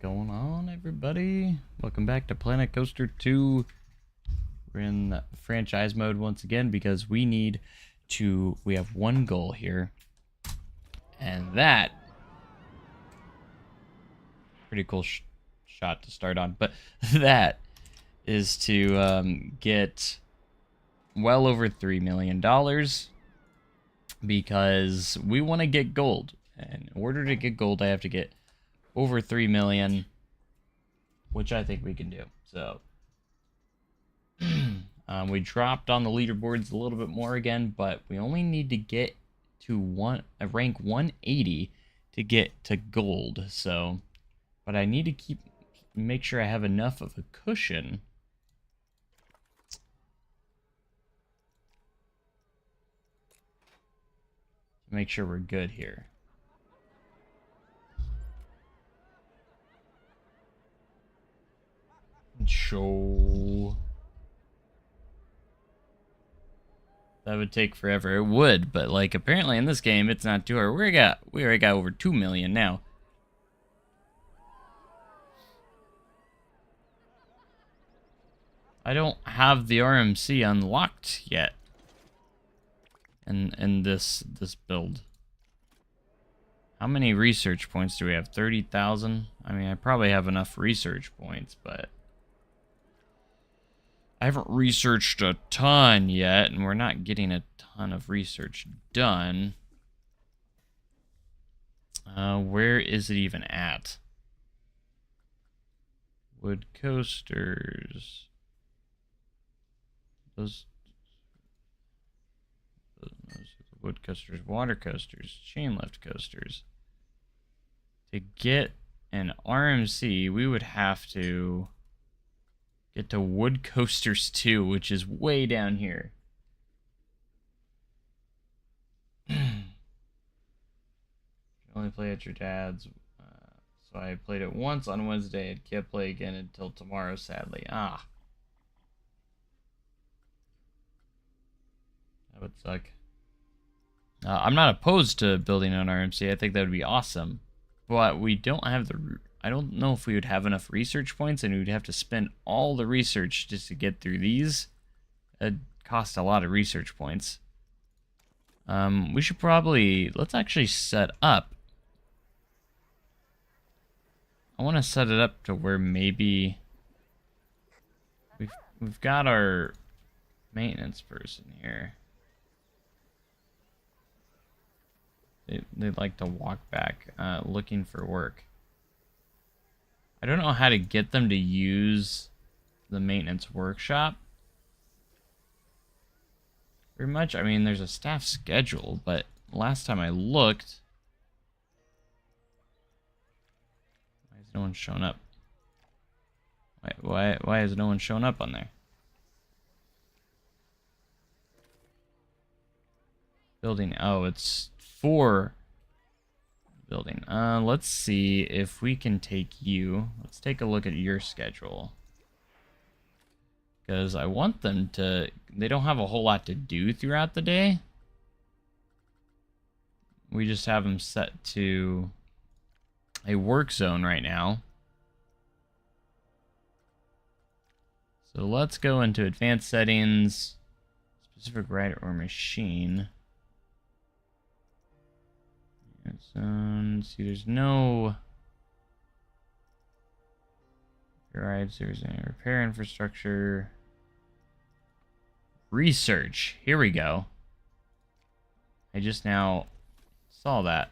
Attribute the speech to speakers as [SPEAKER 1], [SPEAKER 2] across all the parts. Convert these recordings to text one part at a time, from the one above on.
[SPEAKER 1] going on, everybody? Welcome back to Planet Coaster 2. We're in the franchise mode once again because we have one goal here, and that pretty cool shot to start on, but that is to get well over $3 million because we want to get gold. And in order to get gold, I have to get over 3 million, which I think we can do. So we dropped on the leaderboards a little bit more again, but we only need to get to rank 180 to get to gold. So, but I need to make sure I have enough of a cushion to make sure we're good here. Show. That would take forever. It would, but like apparently in this game it's not too hard. We already got over 2 million now. I don't have the RMC unlocked yet in this build. How many research points do we have? 30,000? I mean, I probably have enough research points, but I haven't researched a ton yet, and we're not getting a ton of research done. Where is it even at? Wood coasters. Those wood coasters, water coasters, chain lift coasters. To get an RMC, we would have to get to wood coasters 2, which is way down here. You only play at your dad's. So I played it once on Wednesday and can't play again until tomorrow, sadly. That would suck. I'm not opposed to building an RMC. I think that would be awesome. But we don't have I don't know if we would have enough research points, and we would have to spend all the research just to get through these. It'd cost a lot of research points. We should probably... Let's actually set up. I want to set it up to where maybe... We've got our maintenance person here. They like to walk back looking for work. I don't know how to get them to use the maintenance workshop very much. I mean, there's a staff schedule, but last time I looked... Why is no one showing up? Why is no one showing up on there? Building, oh, it's 4 building. Let's see if we can take you. Let's take a look at your schedule. Because I want them to... They don't have a whole lot to do throughout the day. We just have them set to a work zone right now. So let's go into advanced settings, specific ride or machine. See, there's no rides. There's any repair infrastructure. Research. Here we go. I just now saw that.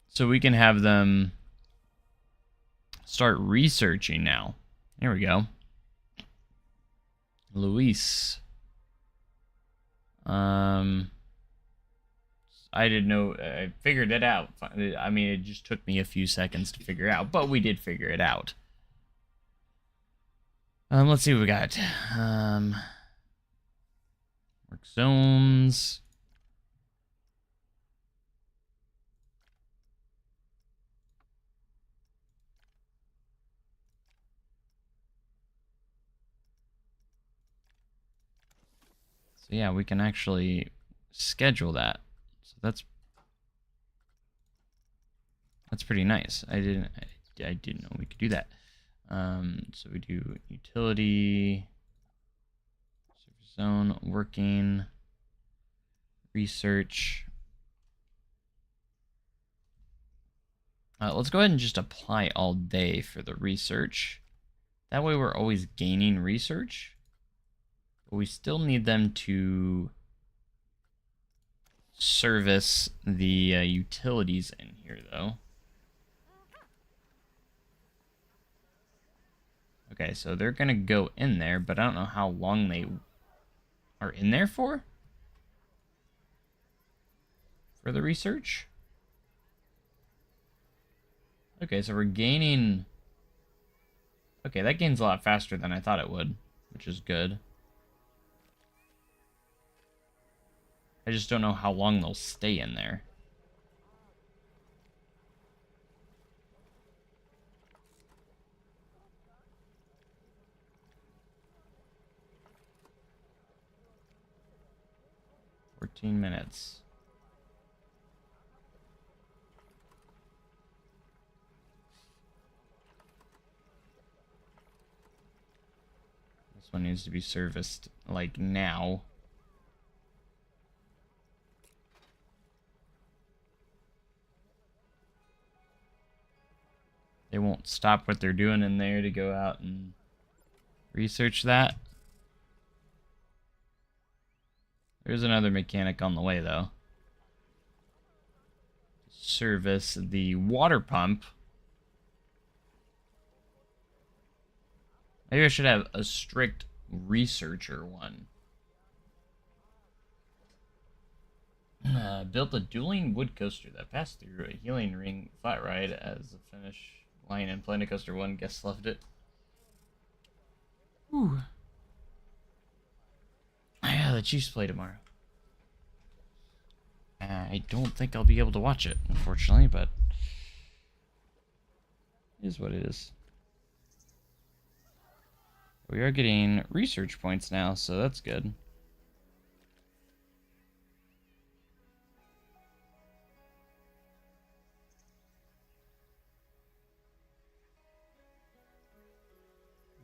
[SPEAKER 1] So we can have them start researching now. Here we go. Luis. I didn't know. I figured it out. I mean, it just took me a few seconds to figure out, but we did figure it out. Let's see what we got. Work zones. So yeah, we can actually schedule that. So that's pretty nice. I didn't know we could do that. So we do utility, service zone, working, research. Let's go ahead and just apply all day for the research. That way we're always gaining research. But we still need them to service the utilities in here, though. Okay, so they're going to go in there, but I don't know how long they are in there for the research. Okay, so we're gaining... Okay, that gains a lot faster than I thought it would, which is good. I just don't know how long they'll stay in there. $14 minutes. This one needs to be serviced, like, now. They won't stop what they're doing in there to go out and research that. There's another mechanic on the way, though. Service the water pump. Maybe I should have a strict researcher one. Built a dueling wood coaster that passed through a healing ring flat ride as a finish line in Planet Coaster 1. Guests loved it. Ooh. Yeah, the Chiefs play tomorrow. I don't think I'll be able to watch it, unfortunately, but it is what it is. We are getting research points now, so that's good.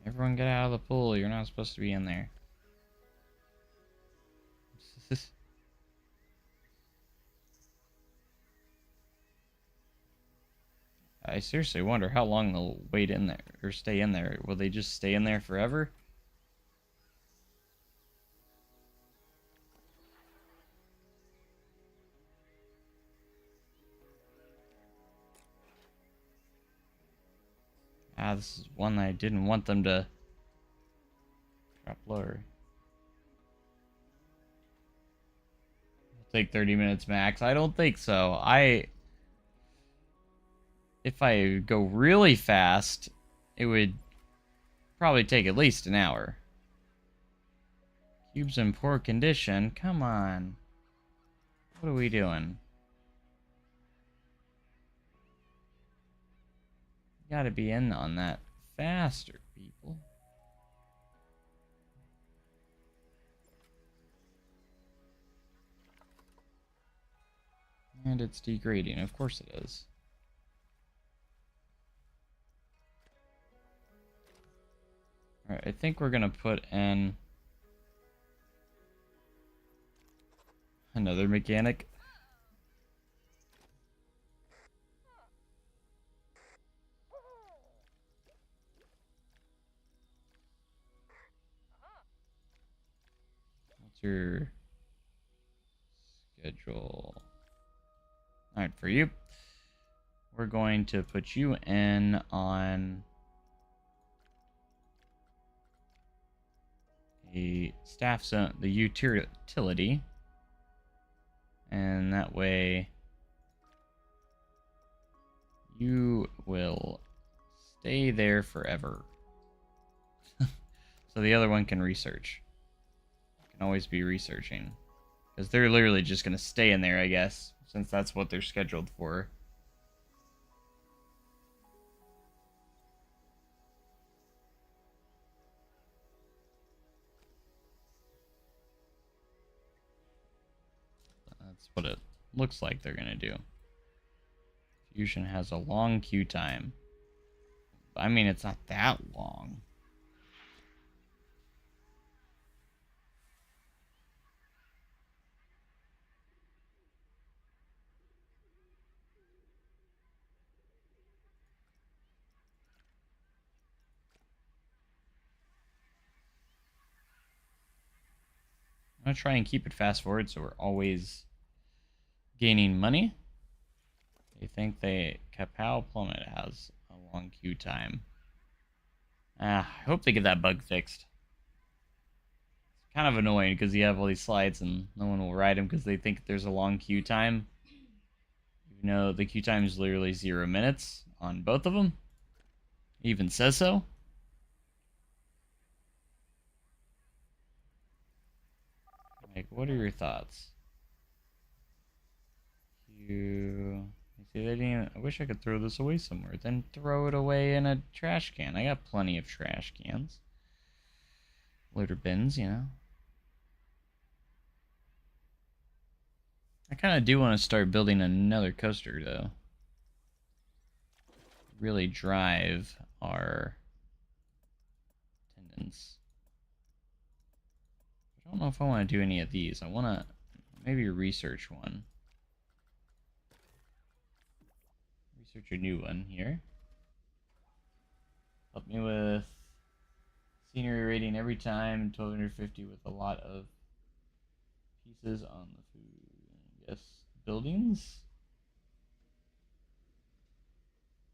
[SPEAKER 1] Everyone get out of the pool. You're not supposed to be in there. I seriously wonder how long they'll wait in there or stay in there. Will they just stay in there forever? Ah, this is one I didn't want them to drop lower. It'll take 30 minutes max. I don't think so. If I go really fast, it would probably take at least an hour. Cube's in poor condition. Come on. What are we doing? You gotta be in on that faster, people. And it's degrading. Of course it is. Alright, I think we're gonna put in another mechanic. What's your schedule? Alright, for you, we're going to put you in on a staff zone, the utility, and that way you will stay there forever. So the other one can research. Can always be researching, because they're literally just going to stay in there, I guess, since that's what they're scheduled for. That's what it looks like they're going to do. Fusion has a long queue time. I mean, it's not that long. I'm gonna try and keep it fast forward so we're always gaining money. They think the Kapow plummet has a long queue time. I hope they get that bug fixed. It's kind of annoying because you have all these slides and no one will ride them because they think there's a long queue time. Even though the queue time is literally 0 minutes on both of them. It even says so. Like, what are your thoughts? You see, they didn't. I wish I could throw this away somewhere. Then throw it away in a trash can. I got plenty of trash cans. Litter bins, you know. I kind of do want to start building another coaster, though. Really drive our attendance. I don't know if I want to do any of these. I want to maybe research one. Research a new one here. Help me with scenery rating every time. 1250 with a lot of pieces on the food. I guess buildings.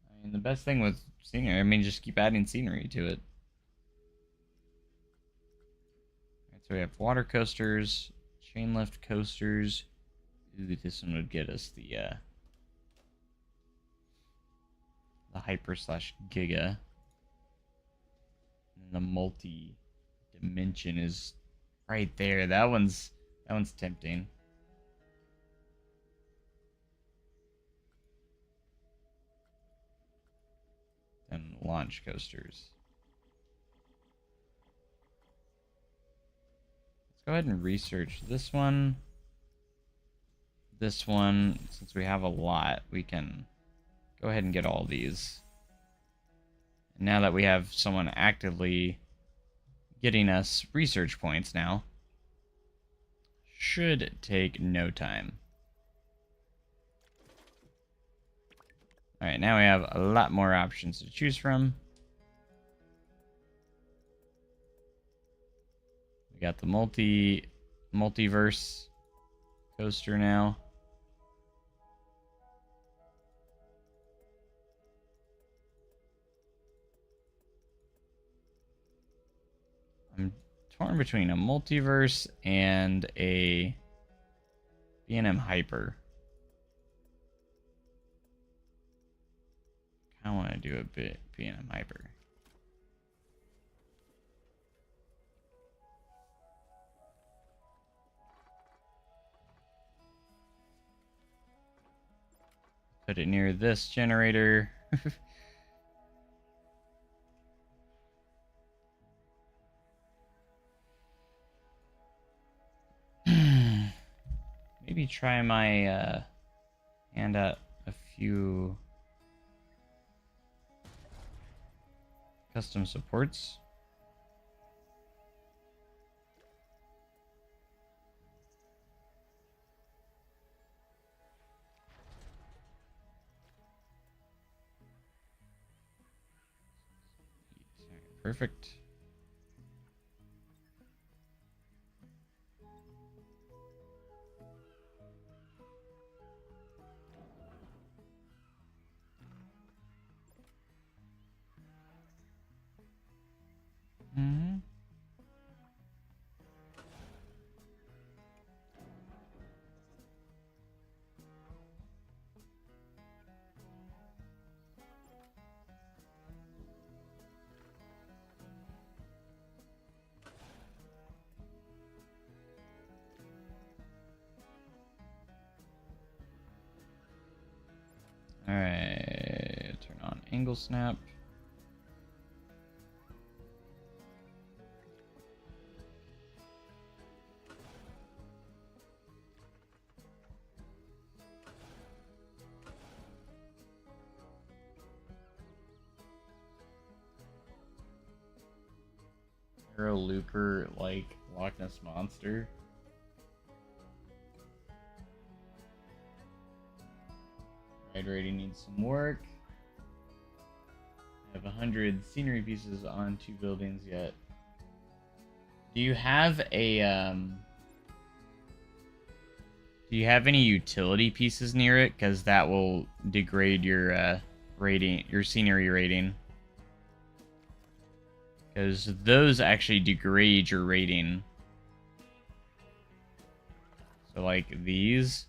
[SPEAKER 1] I mean, the best thing with scenery, I mean, just keep adding scenery to it. Alright, so we have water coasters, chain lift coasters. Ooh, this one would get us the hyper slash giga. And the multi dimension is right there. That one's tempting. And launch coasters. Let's go ahead and research this one. This one, since we have a lot, we can go ahead and get all these. And now that we have someone actively getting us research points now, should take no time. Alright, now we have a lot more options to choose from. We got the multiverse coaster now. I'm torn between a multiverse and a B&M Hyper. I want to do a bit B&M Hyper. Put it near this generator. Maybe try my hand at a few custom supports. Perfect. Mm-hmm. Alright, turn on angle snap. Arrow Looper like Loch Ness Monster. Ride rating needs some work. I have 100 scenery pieces on 2 buildings yet. Do you have a do you have any utility pieces near it? Because that will degrade your rating, your scenery rating. Because those actually degrade your rating. So like these,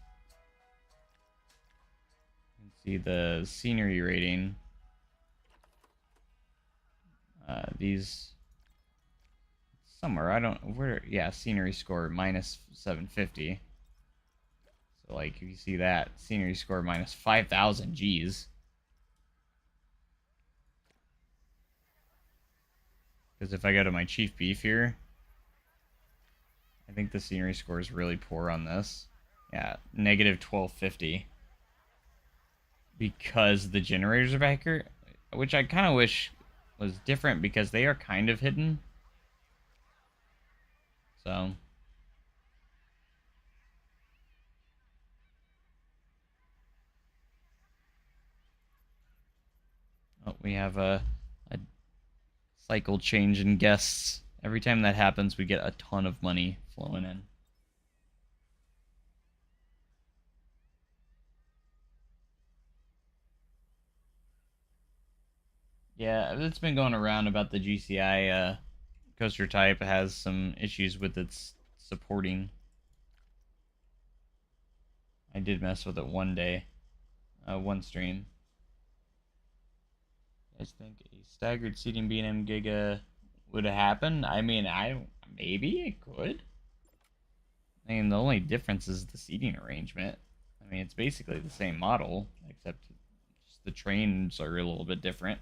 [SPEAKER 1] you can see the scenery rating. These somewhere, I don't where, yeah, scenery score minus 750. So like if you see that, scenery score minus 5,000 Gs. Because if I go to my chief beef here, I think the scenery score is really poor on this. Yeah, negative 1250. Because the generators are back here, which I kind of wish was different because they are kind of hidden. So oh, we have a cycle change in guests. Every time that happens, we get a ton of money flowing in. Yeah, it's been going around about the GCI coaster type has some issues with its supporting. I did mess with it one day, one stream. I think a staggered seating B&M Giga would happen. I mean, maybe it could. I mean, the only difference is the seating arrangement. I mean, it's basically the same model, except just the trains are a little bit different.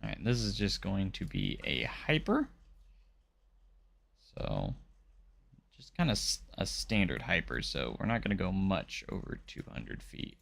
[SPEAKER 1] Alright, this is just going to be a hyper. So, just kind of a standard hyper, so we're not going to go much over 200 feet.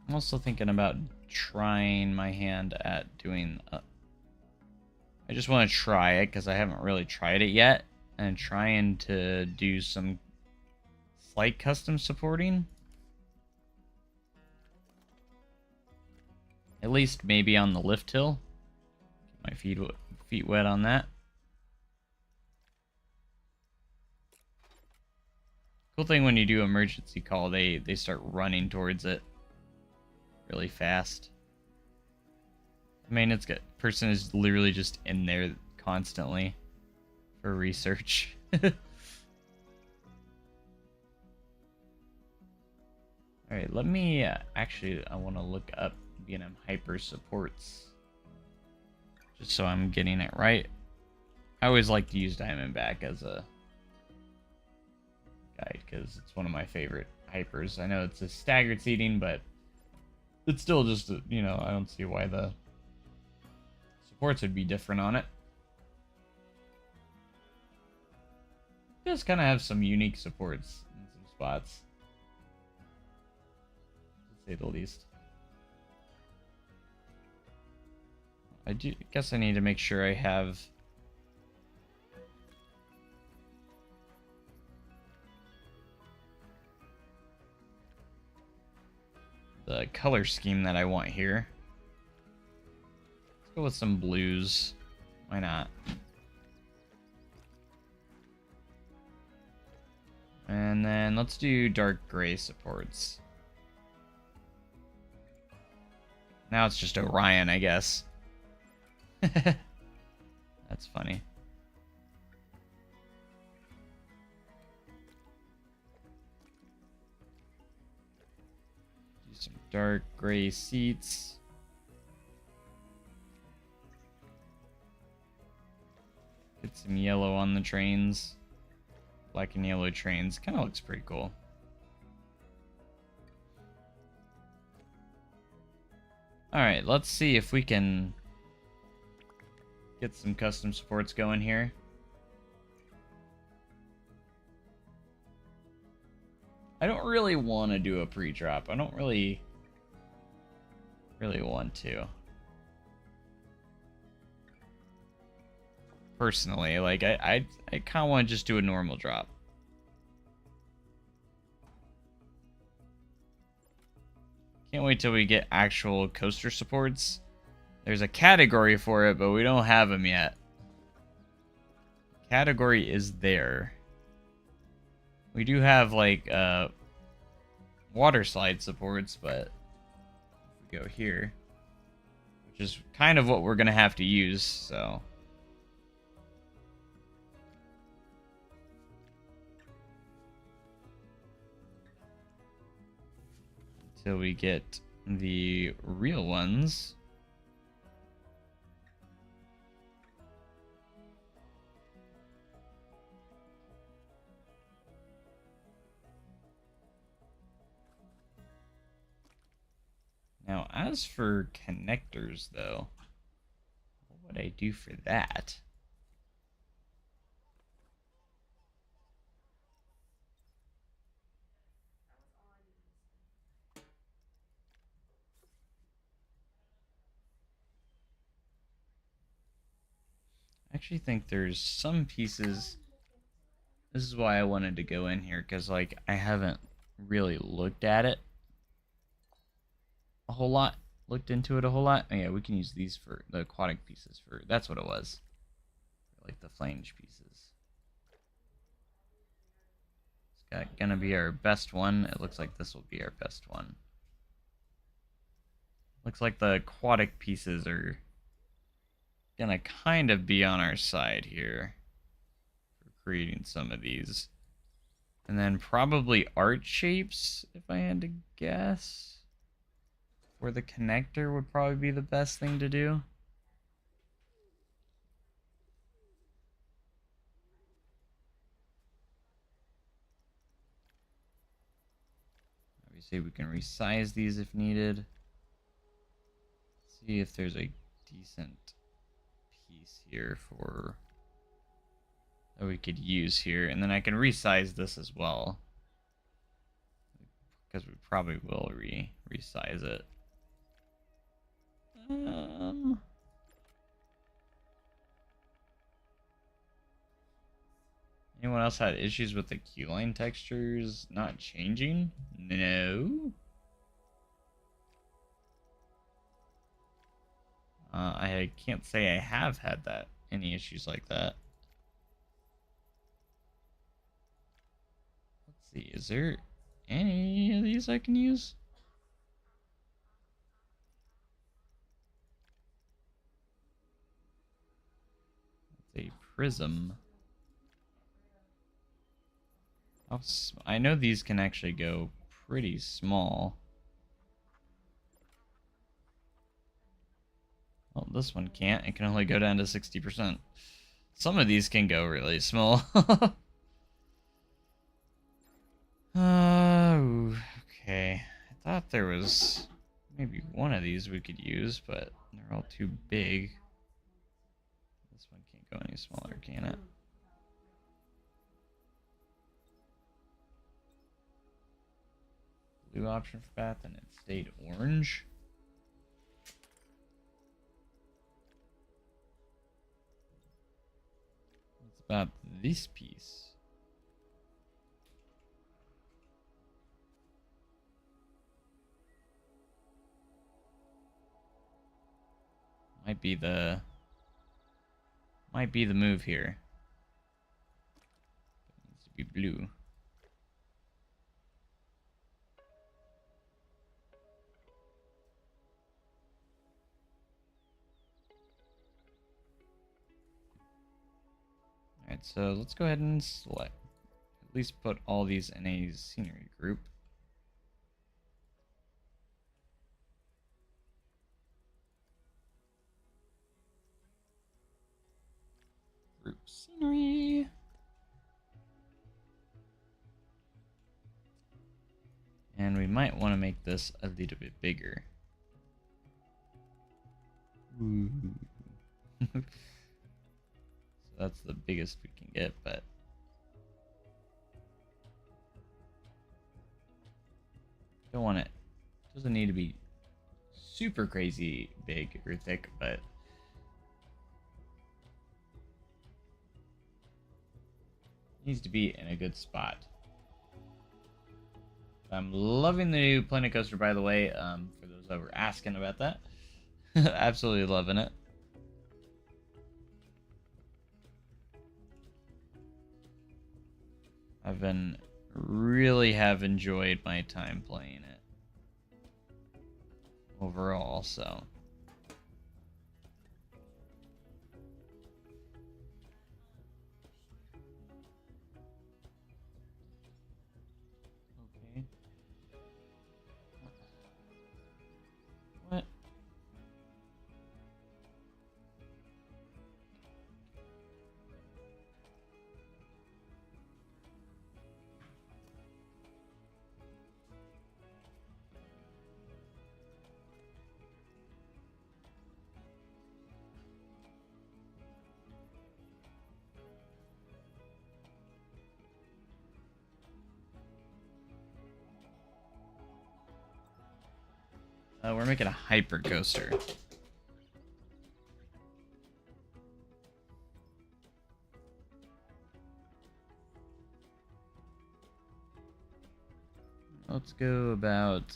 [SPEAKER 1] I'm also thinking about trying my hand at doing... I just want to try it because I haven't really tried it yet. And trying to do some slight custom supporting. At least maybe on the lift hill. Get my feet wet on that. Cool thing when you do emergency call, they start running towards it really fast. I mean, it's good. Person is literally just in there constantly for research. Alright, let me actually, I want to look up B&M Hyper supports just so I'm getting it right. I always like to use Diamondback as a guide because it's one of my favorite hypers. I know it's a staggered seating, but it's still just, you know, I don't see why the supports would be different on it. It does kind of have some unique supports in some spots, to say the least. I guess I need to make sure I have the color scheme that I want here. Let's go with some blues. Why not? And then let's do dark gray supports. Now it's just Orion, I guess. That's funny. some dark gray seats. Get some yellow on the trains. Black and yellow trains. Kind of looks pretty cool. Alright, let's see if we can get some custom supports going here. I don't really want to do a pre-drop. I don't really want to. Personally, like I kind of want to just do a normal drop. Can't wait till we get actual coaster supports. There's a category for it, but we don't have them yet. Category is there. We do have like water slide supports, but if we go here, which is kind of what we're gonna have to use, so. Until we get the real ones. Now, as for connectors, though, what would I do for that? I actually think there's some pieces. This is why I wanted to go in here, because like I haven't really looked at it a whole lot, looked into it a whole lot. Oh, yeah, we can use these for the aquatic pieces. For that's what it was, like the flange pieces. It's gonna be our best one. It looks like this will be our best one. Looks like the aquatic pieces are gonna kind of be on our side here for creating some of these. And then probably art shapes, if I had to guess. Where the connector would probably be the best thing to do. Obviously we can resize these if needed. See if there's a decent piece here for that we could use here, and then I can resize this as well, because we probably will resize it. Anyone else had issues with the queue line textures not changing? No. I can't say I have had any issues like that. Let's see, is there any of these I can use? It's a prism. I know these can actually go pretty small. Well, this one can't. It can only go down to 60%. Some of these can go really small. Okay. I thought there was maybe one of these we could use, but they're all too big. This one can't go any smaller, can it? Blue option for path, and it stayed orange. What's about this piece? Might be the move here. It needs to be blue. Alright, so let's go ahead and select. At least put all these in a scenery group. Scenery. And we might want to make this a little bit bigger. Ooh. So that's the biggest we can get, but don't want it. Doesn't need to be super crazy big or thick, but needs to be in a good spot. I'm loving the new Planet Coaster, by the way, for those that were asking about that. Absolutely loving it. I've been really have enjoyed my time playing it overall, so. Okay. What? We're making a hyper coaster. Let's go about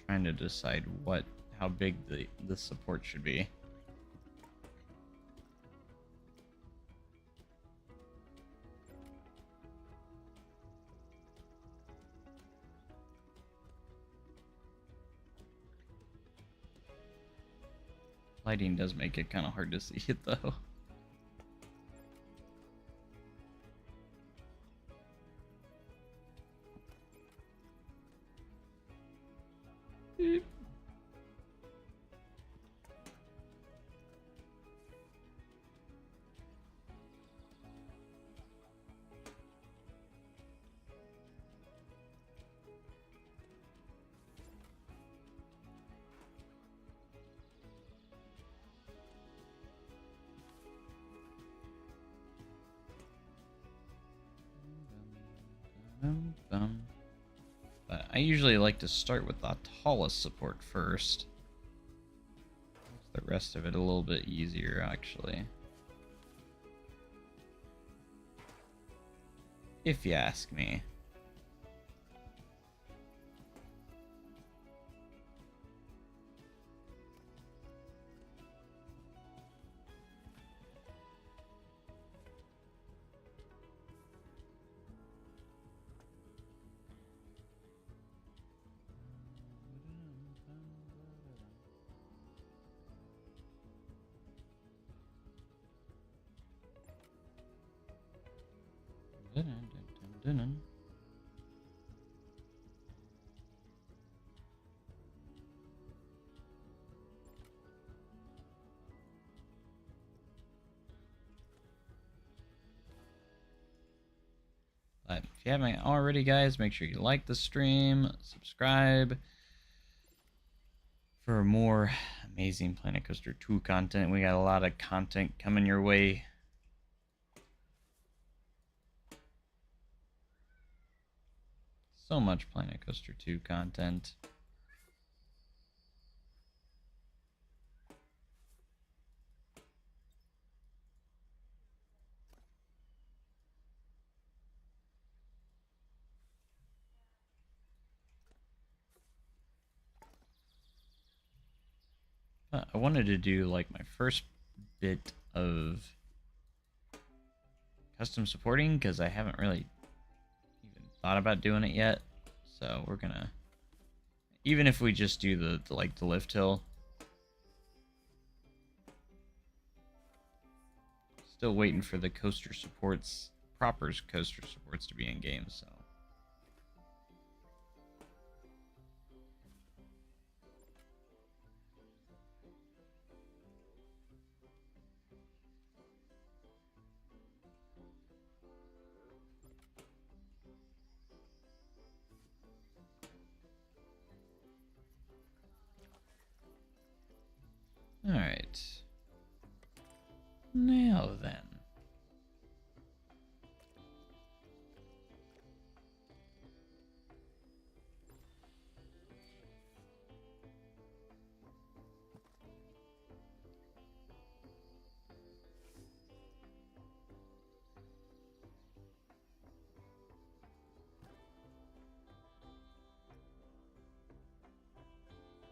[SPEAKER 1] trying to decide how big the support should be. Lighting does make it kind of hard to see it though. Beep. But I usually like to start with the tallest support first. Makes the rest of it a little bit easier, actually. If you ask me. But if you haven't already, guys, make sure you like the stream, subscribe for more amazing Planet Coaster 2 content. We got a lot of content coming your way. So much Planet Coaster 2 content. I wanted to do like my first bit of custom supporting because I haven't really even thought about doing it yet. So we're gonna, even if we just do the lift hill, still waiting for the coaster supports, proper coaster supports to be in game. So. right. Now then.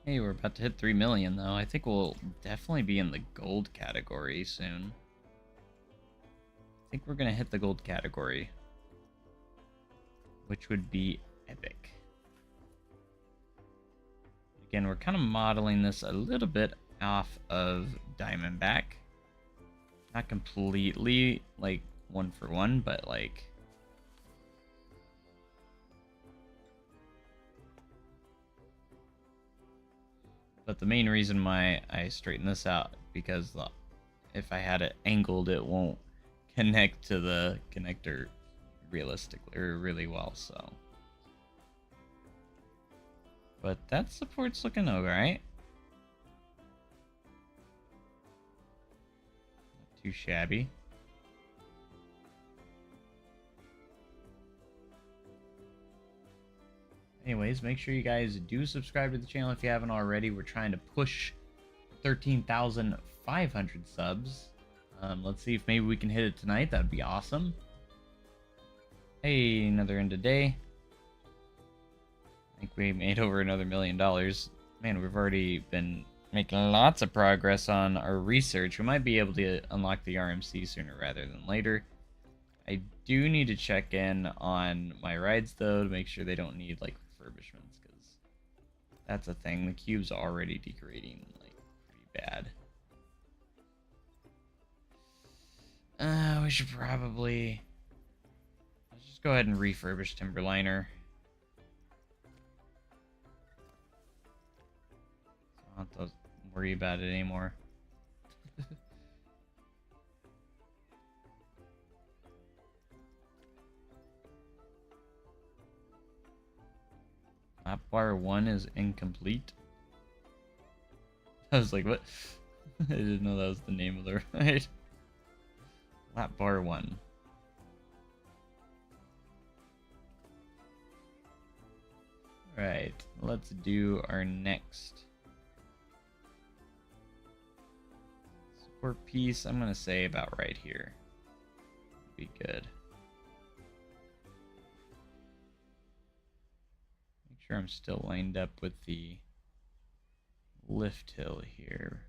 [SPEAKER 1] Hey, we're about to hit 3 million though. I think we'll definitely be in the gold category soon. I think we're gonna hit the gold category, which would be epic. Again, we're kind of modeling this a little bit off of Diamondback. Not completely like one for one, but like the main reason why I straighten this out, because if I had it angled, it won't connect to the connector realistically or really well. So, but that support's looking alright. Not too shabby. Anyways, make sure you guys do subscribe to the channel if you haven't already. We're trying to push 13,500 subs. Let's see if maybe we can hit it tonight. That'd be awesome. Hey, another end of day. I think we made over another $1 million. Man, we've already been making lots of progress on our research. We might be able to unlock the RMC sooner rather than later. I do need to check in on my rides though to make sure they don't need like refurbishments, because that's a thing. The cube's already degrading like pretty bad. We should probably let's just go ahead and refurbish Timberliner. So I don't have to worry about it anymore. Lap bar 1 is incomplete. I was like, what? I didn't know that was the name of the ride. Lap bar 1. Right, let's do our next support piece. I'm gonna say about right here. Be good. Sure, I'm still lined up with the lift hill here.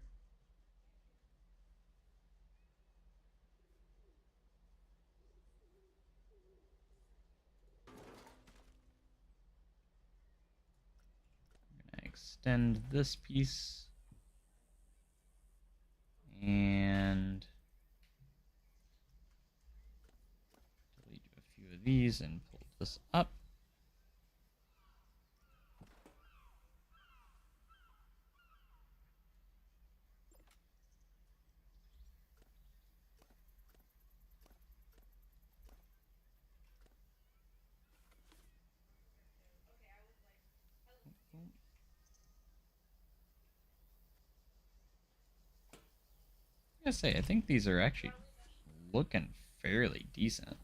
[SPEAKER 1] I'm gonna extend this piece and delete a few of these and pull this up. I say, I think these are actually looking fairly decent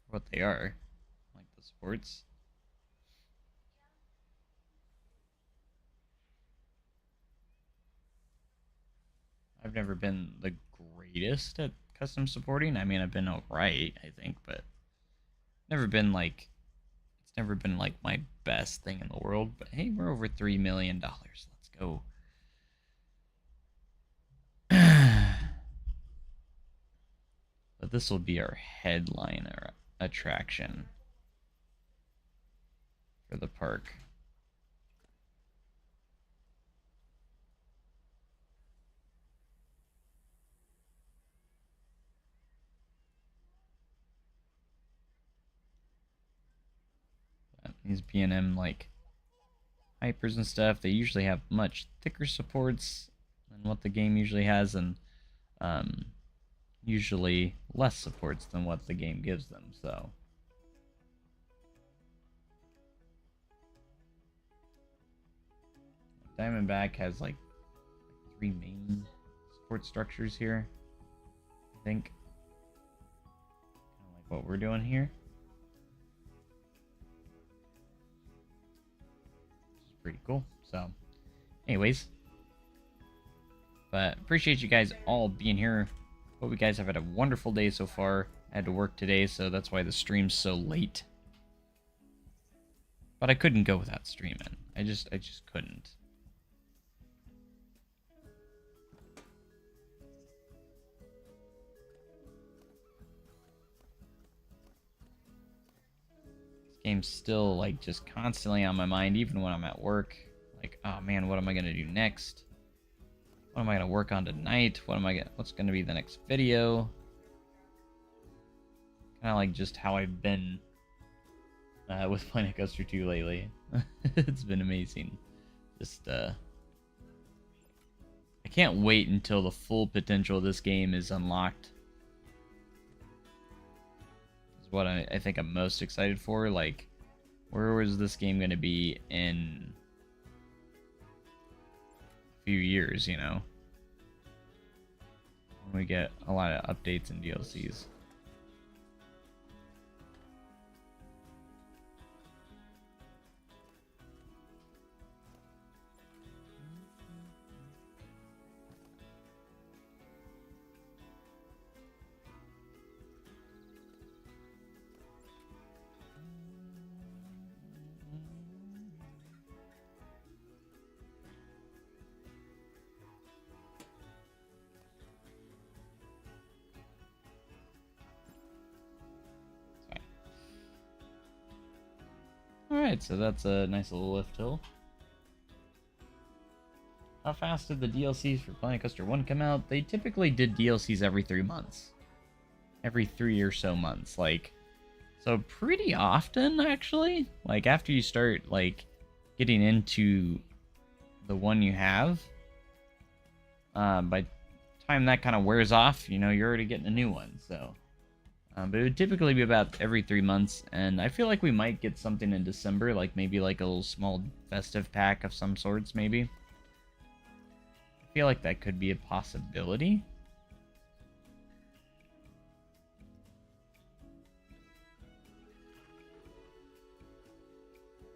[SPEAKER 1] for what they are, like the sports. I've never been the greatest at custom supporting. I mean, I've been alright, I think, but never been like, it's never been like my best thing in the world. But hey, we're over $3 million. Let's go. But this will be our headliner attraction for the park. These B&M like hypers and stuff, they usually have much thicker supports than what the game usually has, and usually less supports than what the game gives them. So Diamondback has like 3 main support structures here. I think. Kind of like what we're doing here. Which is pretty cool. So, anyways. But appreciate you guys all being here. Hope you guys have had a wonderful day so far. I had to work today, so that's why the stream's so late. But I couldn't go without streaming. I just couldn't. This game's still like just constantly on my mind, even when I'm at work. Like, oh man, what am I gonna do next? What am I gonna work on tonight? What's gonna be the next video? Kind of like just how I've been with Planet Coaster 2 lately. It's been amazing. Just I can't wait until the full potential of this game is unlocked. Is what I think I'm most excited for. Like, where was this game gonna be in few years, you know, when we get a lot of updates and DLCs. Alright, so that's a nice little lift hill. How fast did the DLCs for Planet Coaster 1 come out? They typically did DLCs every 3 months. Every 3 or so months. Like, so pretty often, actually. Like, after you start, like, getting into the one you have, by the time that kind of wears off, you know, you're already getting a new one, so... but it would typically be about every 3 months, and I feel like we might get something in December, like maybe like a little small festive pack of some sorts, maybe. I feel like that could be a possibility.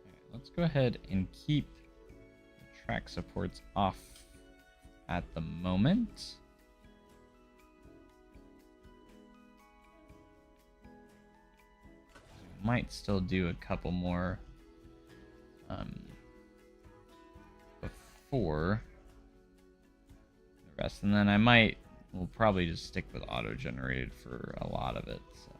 [SPEAKER 1] Alright, let's go ahead and keep the track supports off at the moment. Might still do a couple more before the rest, and then we'll probably just stick with auto generated for a lot of it. So.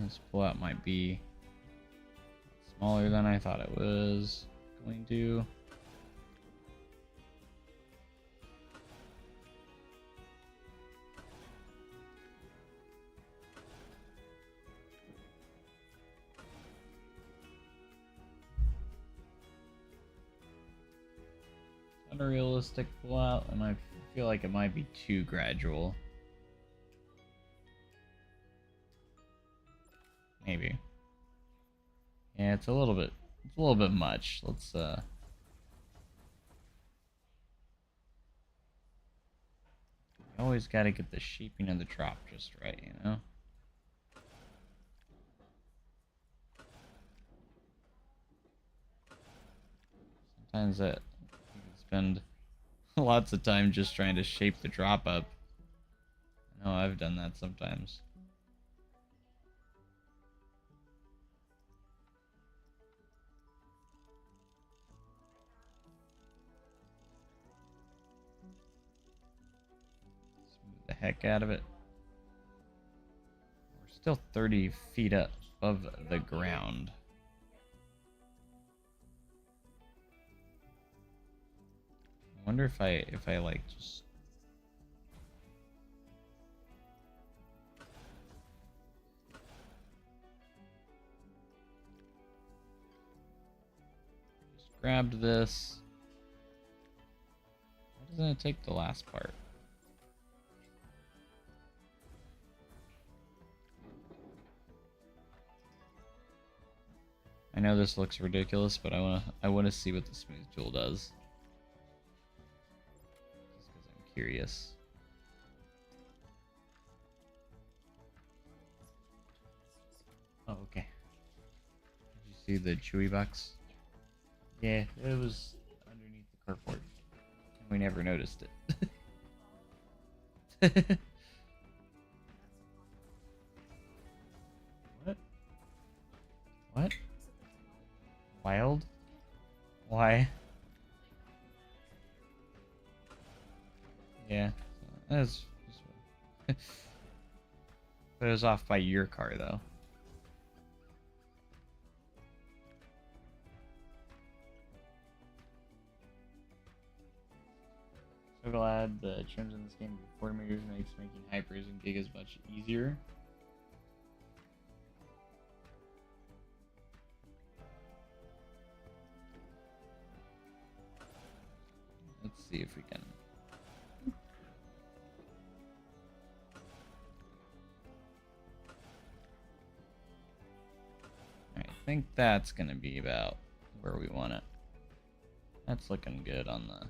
[SPEAKER 1] This pullout might be smaller than I thought it was going to. Unrealistic pullout, and I feel like it might be too gradual. Maybe. Yeah, it's a little bit much. Let's you always got to get the shaping of the drop just right, you know? Sometimes you can spend lots of time just trying to shape the drop up. I know I've done that sometimes. The heck out of it. We're still 30 feet up above the ground. I wonder if I like just grabbed this. Why doesn't it take the last part? I know this looks ridiculous, but I wanna see what the smooth tool does. Just because I'm curious. Oh, okay. Did you see the chewy box? Yeah, it was underneath the carport. And we never noticed it. What? What? Wild? Why? Yeah. That's but it was off by your car though. So glad the trims in this game do 40 meters makes making hypers and gigas much easier. Let's see if we can. Alright, I think that's gonna be about where we want it. That's looking good on the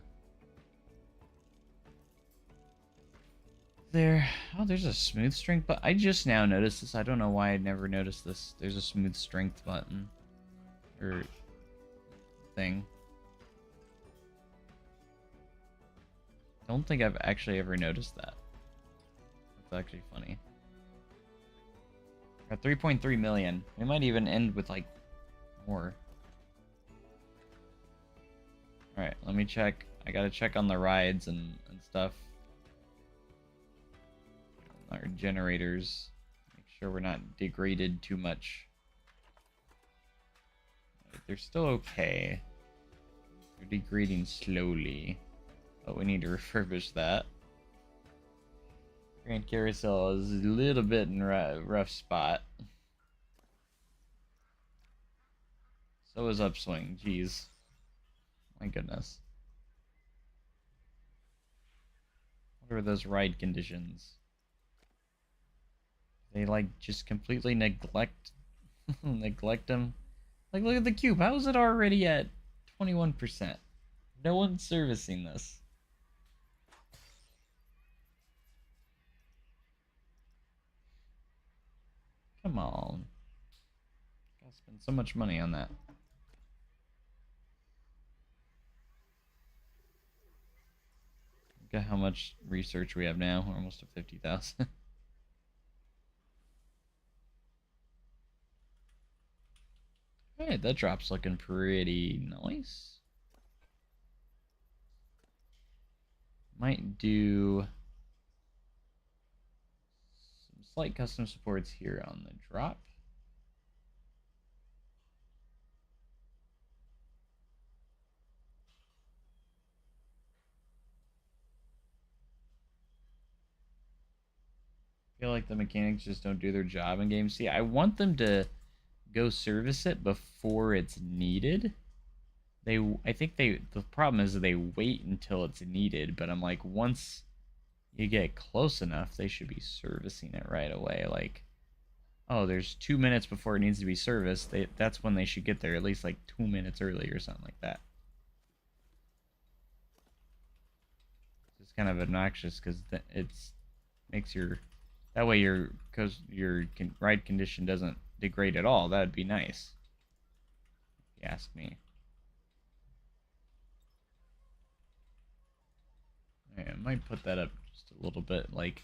[SPEAKER 1] there. Oh, there's a smooth strength, but I just now noticed this. I don't know why I never noticed this. There's a smooth strength button or thing. Don't think I've actually ever noticed that. That's actually funny. Got 3.3 million. We might even end with like more. Alright, let me check. I gotta check on the rides and stuff. Our generators. Make sure we're not degraded too much. They're still okay. They're degrading slowly. But we need to refurbish that. Grand Carousel is a little bit in a rough spot. So is Upswing. Jeez. My goodness. What are those ride conditions? They like just completely neglect them. Like look at the cube. How is it already at 21%? No one's servicing this. Come on. Gotta spend so much money on that. Look at how much research we have now. We're almost at 50,000. Alright, that drop's looking pretty nice. Might do some slight custom supports here on the drop. I feel like the mechanics just don't do their job in games. See, I want them to go service it before it's needed. I think the problem is they wait until it's needed, but I'm like, once you get close enough, they should be servicing it right away. Like, oh, there's 2 minutes before it needs to be serviced. That's when they should get there, at least like 2 minutes early or something like that. It's kind of obnoxious because it's makes your that way your ride condition doesn't degrade at all. That'd be nice, if you ask me. I might put that up just a little bit, like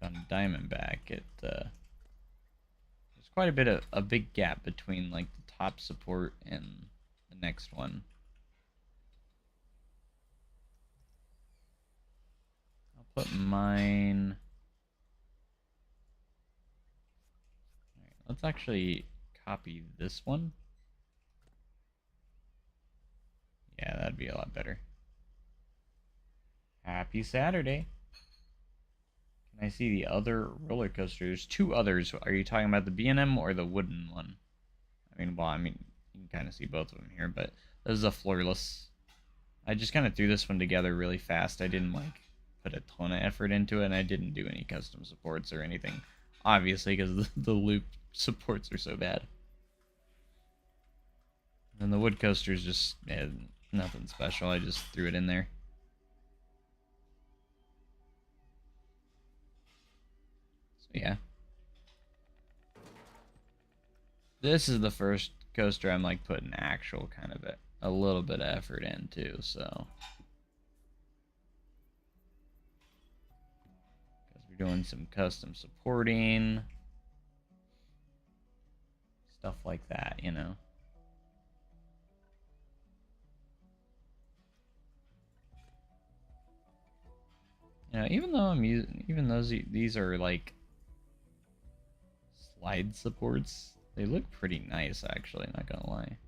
[SPEAKER 1] on Diamondback. There's quite a bit of a big gap between like the top support and the next one. I'll put mine. All right, let's actually copy this one. Yeah, that'd be a lot better. Happy Saturday. Can I see the other roller coaster? There's two others. Are you talking about the B&M or the wooden one? I mean, well, I mean, you can kind of see both of them here, but this is a floorless. I just kind of threw this one together really fast. I didn't like put a ton of effort into it, and I didn't do any custom supports or anything, obviously, because the loop supports are so bad. And the wood coaster's just nothing special. I just threw it in there. So yeah. This is the first coaster I'm like putting actual kind of a little bit of effort into, so. Because we're doing some custom supporting. Stuff like that, you know. You know, even though I'm using, even those these are like slide supports, they look pretty nice actually, not gonna lie.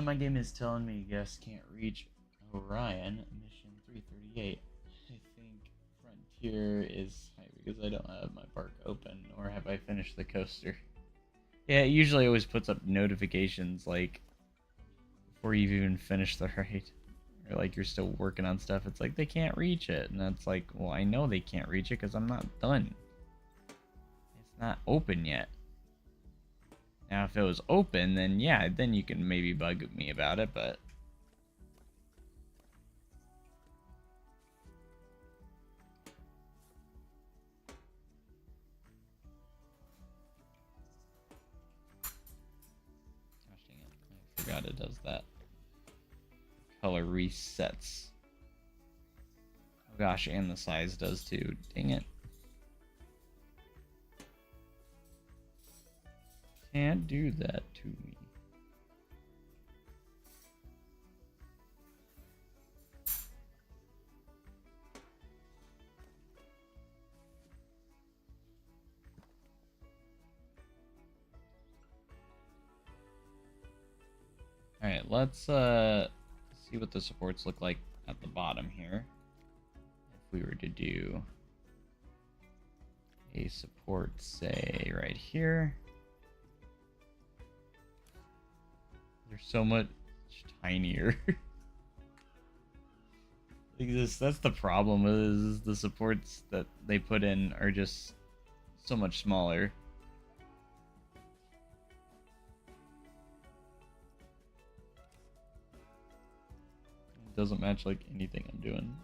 [SPEAKER 1] My game is telling me guests can't reach Orion, mission 338. I think Frontier is high because I don't have my park open, or have I finished the coaster. Yeah, it usually always puts up notifications, like, before you've even finished the ride. Or, like, you're still working on stuff. It's like, they can't reach it. And that's like, well, I know they can't reach it because I'm not done. It's not open yet. Now, if it was open, then yeah, then you can maybe bug me about it, but... Gosh dang it, I forgot it does that. Color resets. Oh gosh, and the size does too. Dang it. Can't do that to me. Alright, let's see what the supports look like at the bottom here. If we were to do a support, say, right here. They're so much tinier. That's the problem, is the supports that they put in are just so much smaller. It doesn't match like anything I'm doing.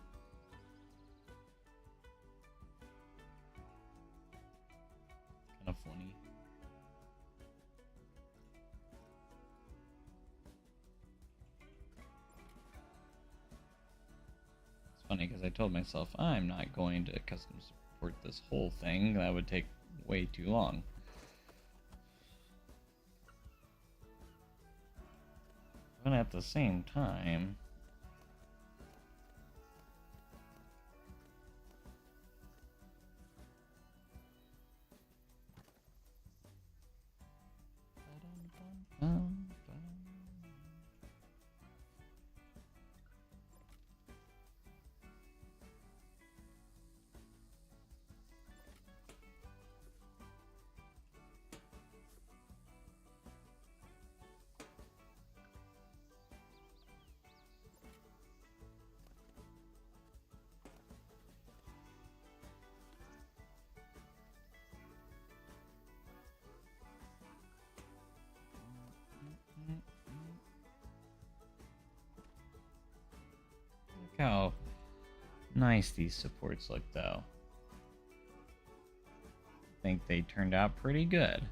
[SPEAKER 1] Kind of funny. It's funny because I told myself I'm not going to custom support this whole thing. That would take way too long. But at the same time, look how nice these supports look, though. I think they turned out pretty good.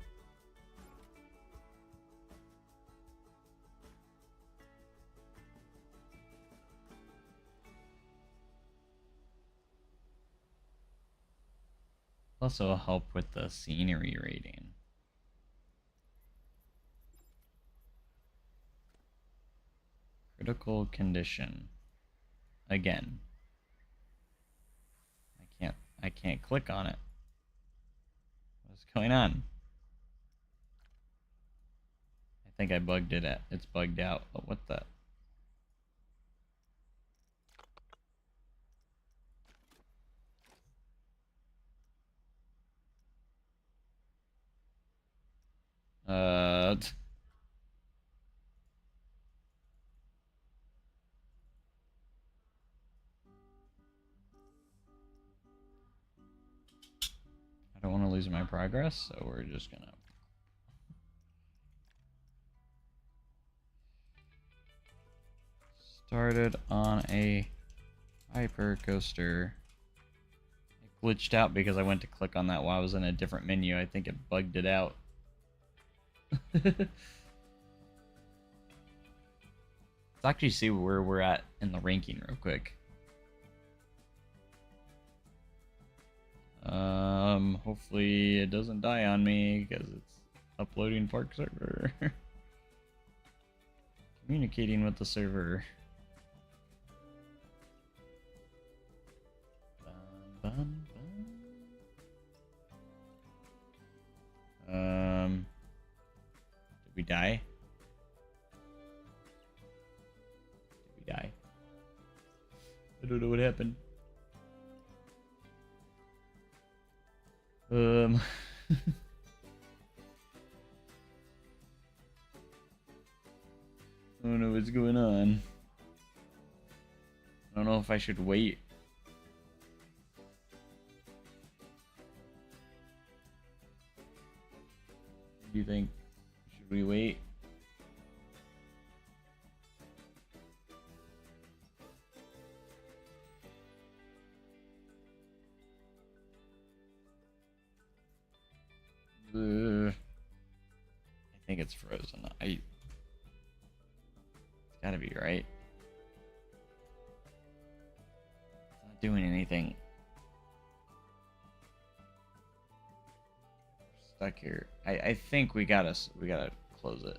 [SPEAKER 1] Also help with the scenery rating. Critical condition. Again. I can't click on it. What's going on? I think I bugged it. It's bugged out. Oh, what the? I don't want to lose my progress, so we're just gonna started on a hyper coaster. It glitched out because I went to click on that while I was in a different menu. I think it bugged it out. Let's actually see where we're at in the ranking real quick. Hopefully it doesn't die on me because it's uploading Park server. Communicating with the server. Bum, bum. Did we die? Did we die? I don't know what happened. I don't know what's going on. I don't know if I should wait. What do you think? Should we wait? I think it's frozen. It's gotta be right. It's not doing anything. We're stuck here. I think we gotta close it.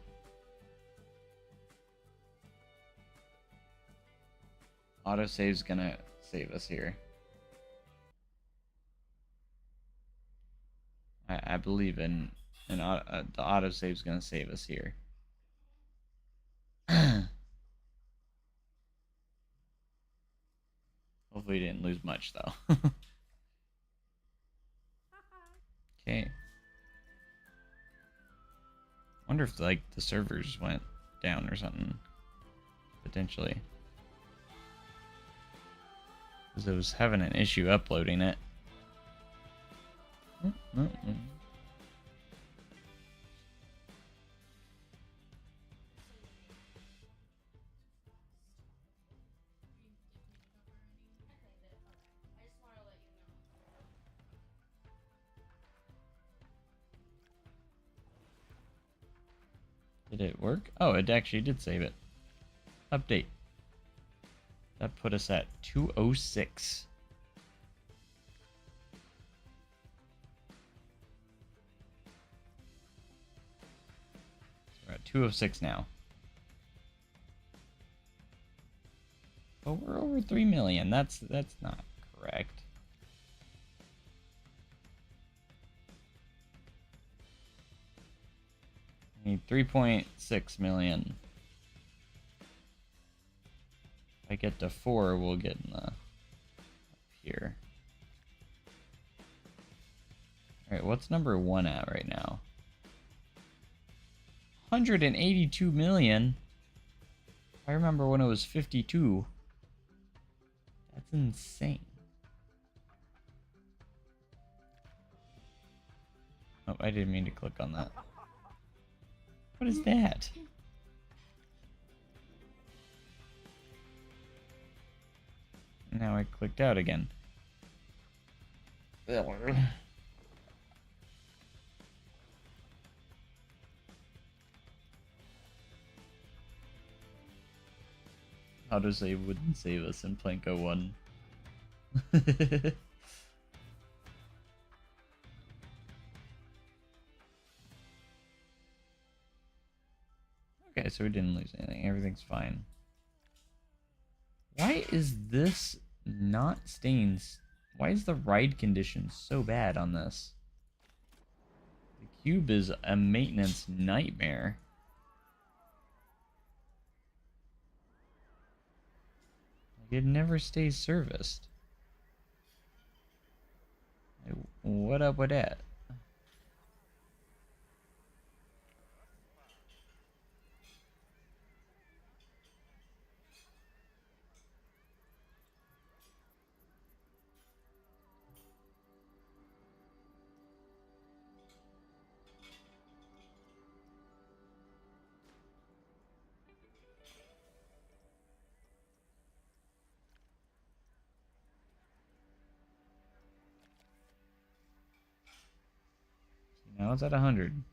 [SPEAKER 1] Autosave's gonna save us here. I believe in the autosave's gonna save us here. Hopefully we didn't lose much though. Okay. Wonder if like the servers went down or something. Potentially. Because it was having an issue uploading it. Did it work? Oh, it actually did save it. Update. That put us at 206. So we're at 206 now. But we're over 3 million. That's not correct. I need 3.6 million. If I get to 4, we'll get in the up here. Alright, what's number 1 at right now? 182 million? I remember when it was 52. That's insane. Oh, I didn't mean to click on that. What is that? Now I clicked out again. Autosave wouldn't save us in Planko 1. Okay, so we didn't lose anything. Everything's fine. Why is this not staying? Why is the ride condition so bad on this? The cube is a maintenance nightmare. Like, it never stays serviced. Like, what up with that? Now it's at 100.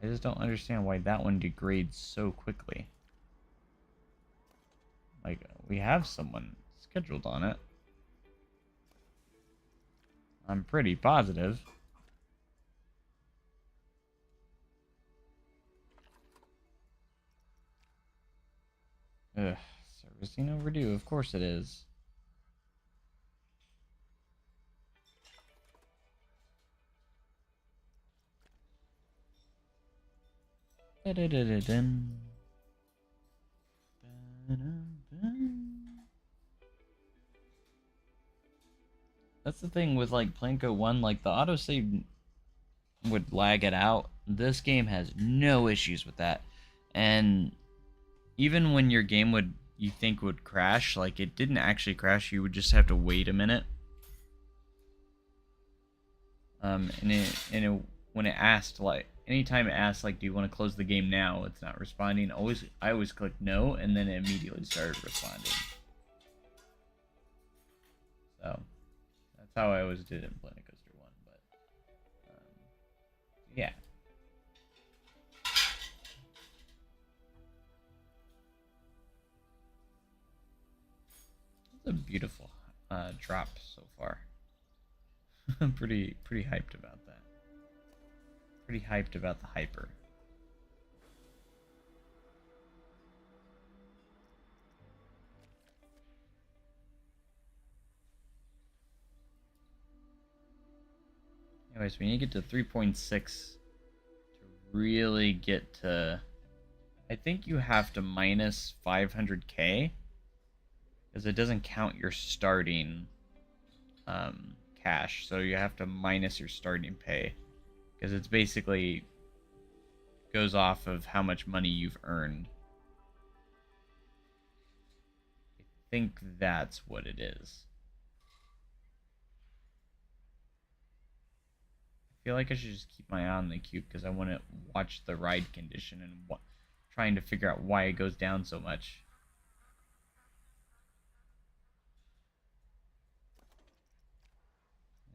[SPEAKER 1] I just don't understand why that one degrades so quickly. Like, we have someone scheduled on it. I'm pretty positive. Ugh, servicing overdue. Of course it is. Da-da-da-da-dun. That's the thing with like Planko 1, like the autosave would lag it out. This game has no issues with that. And even when your game would you think would crash, like it didn't actually crash, you would just have to wait a minute. When it asked, like anytime it asked like do you want to close the game now, it's not responding. I always clicked no, and then it immediately started responding. So that's how I always did it in Planet Coaster 1. But yeah. It's a beautiful drop so far. I'm pretty hyped about that. Pretty hyped about the hyper. Anyways, we need to get to 3.6 to really get to... I think you have to minus 500k, because it doesn't count your starting cash, so you have to minus your starting pay, because it's basically goes off of how much money you've earned. I think that's what it is. I feel like I should just keep my eye on the cube because I want to watch the ride condition and trying to figure out why it goes down so much.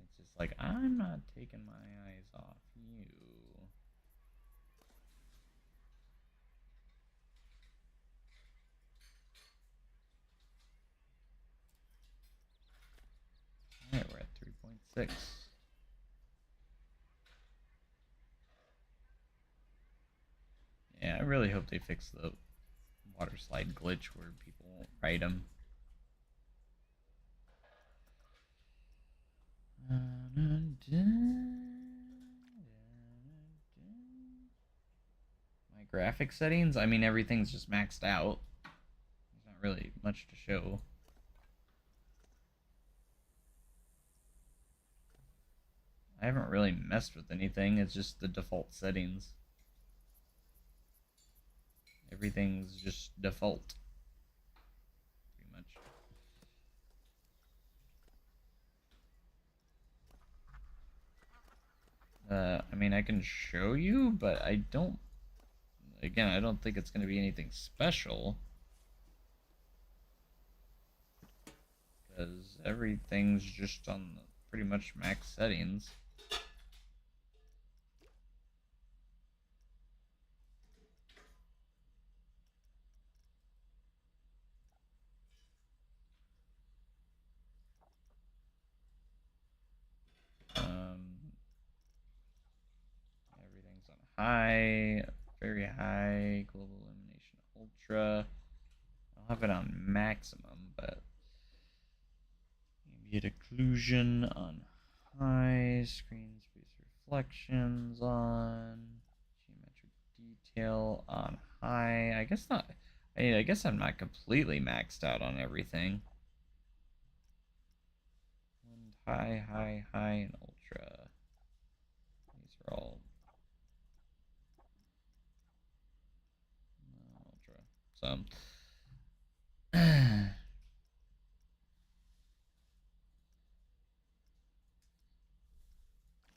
[SPEAKER 1] It's just like, I'm not taking my eyes off you. Alright, we're at 3.6. Yeah, I really hope they fix the water slide glitch where people won't ride them. My graphic settings, I mean, everything's just maxed out. There's not really much to show. I haven't really messed with anything, it's just the default settings. Everything's just default. Pretty much. I mean, I can show you, but I don't... Again, I don't think it's going to be anything special. Because everything's just on the pretty much max settings. Everything's on high, very high, global ultra. I'll have it on maximum, but ambient occlusion on high, screen space reflections on, geometric detail on high. I guess not. I guess I'm not completely maxed out on everything. And high, high, high, and ultra. These are all ultra. So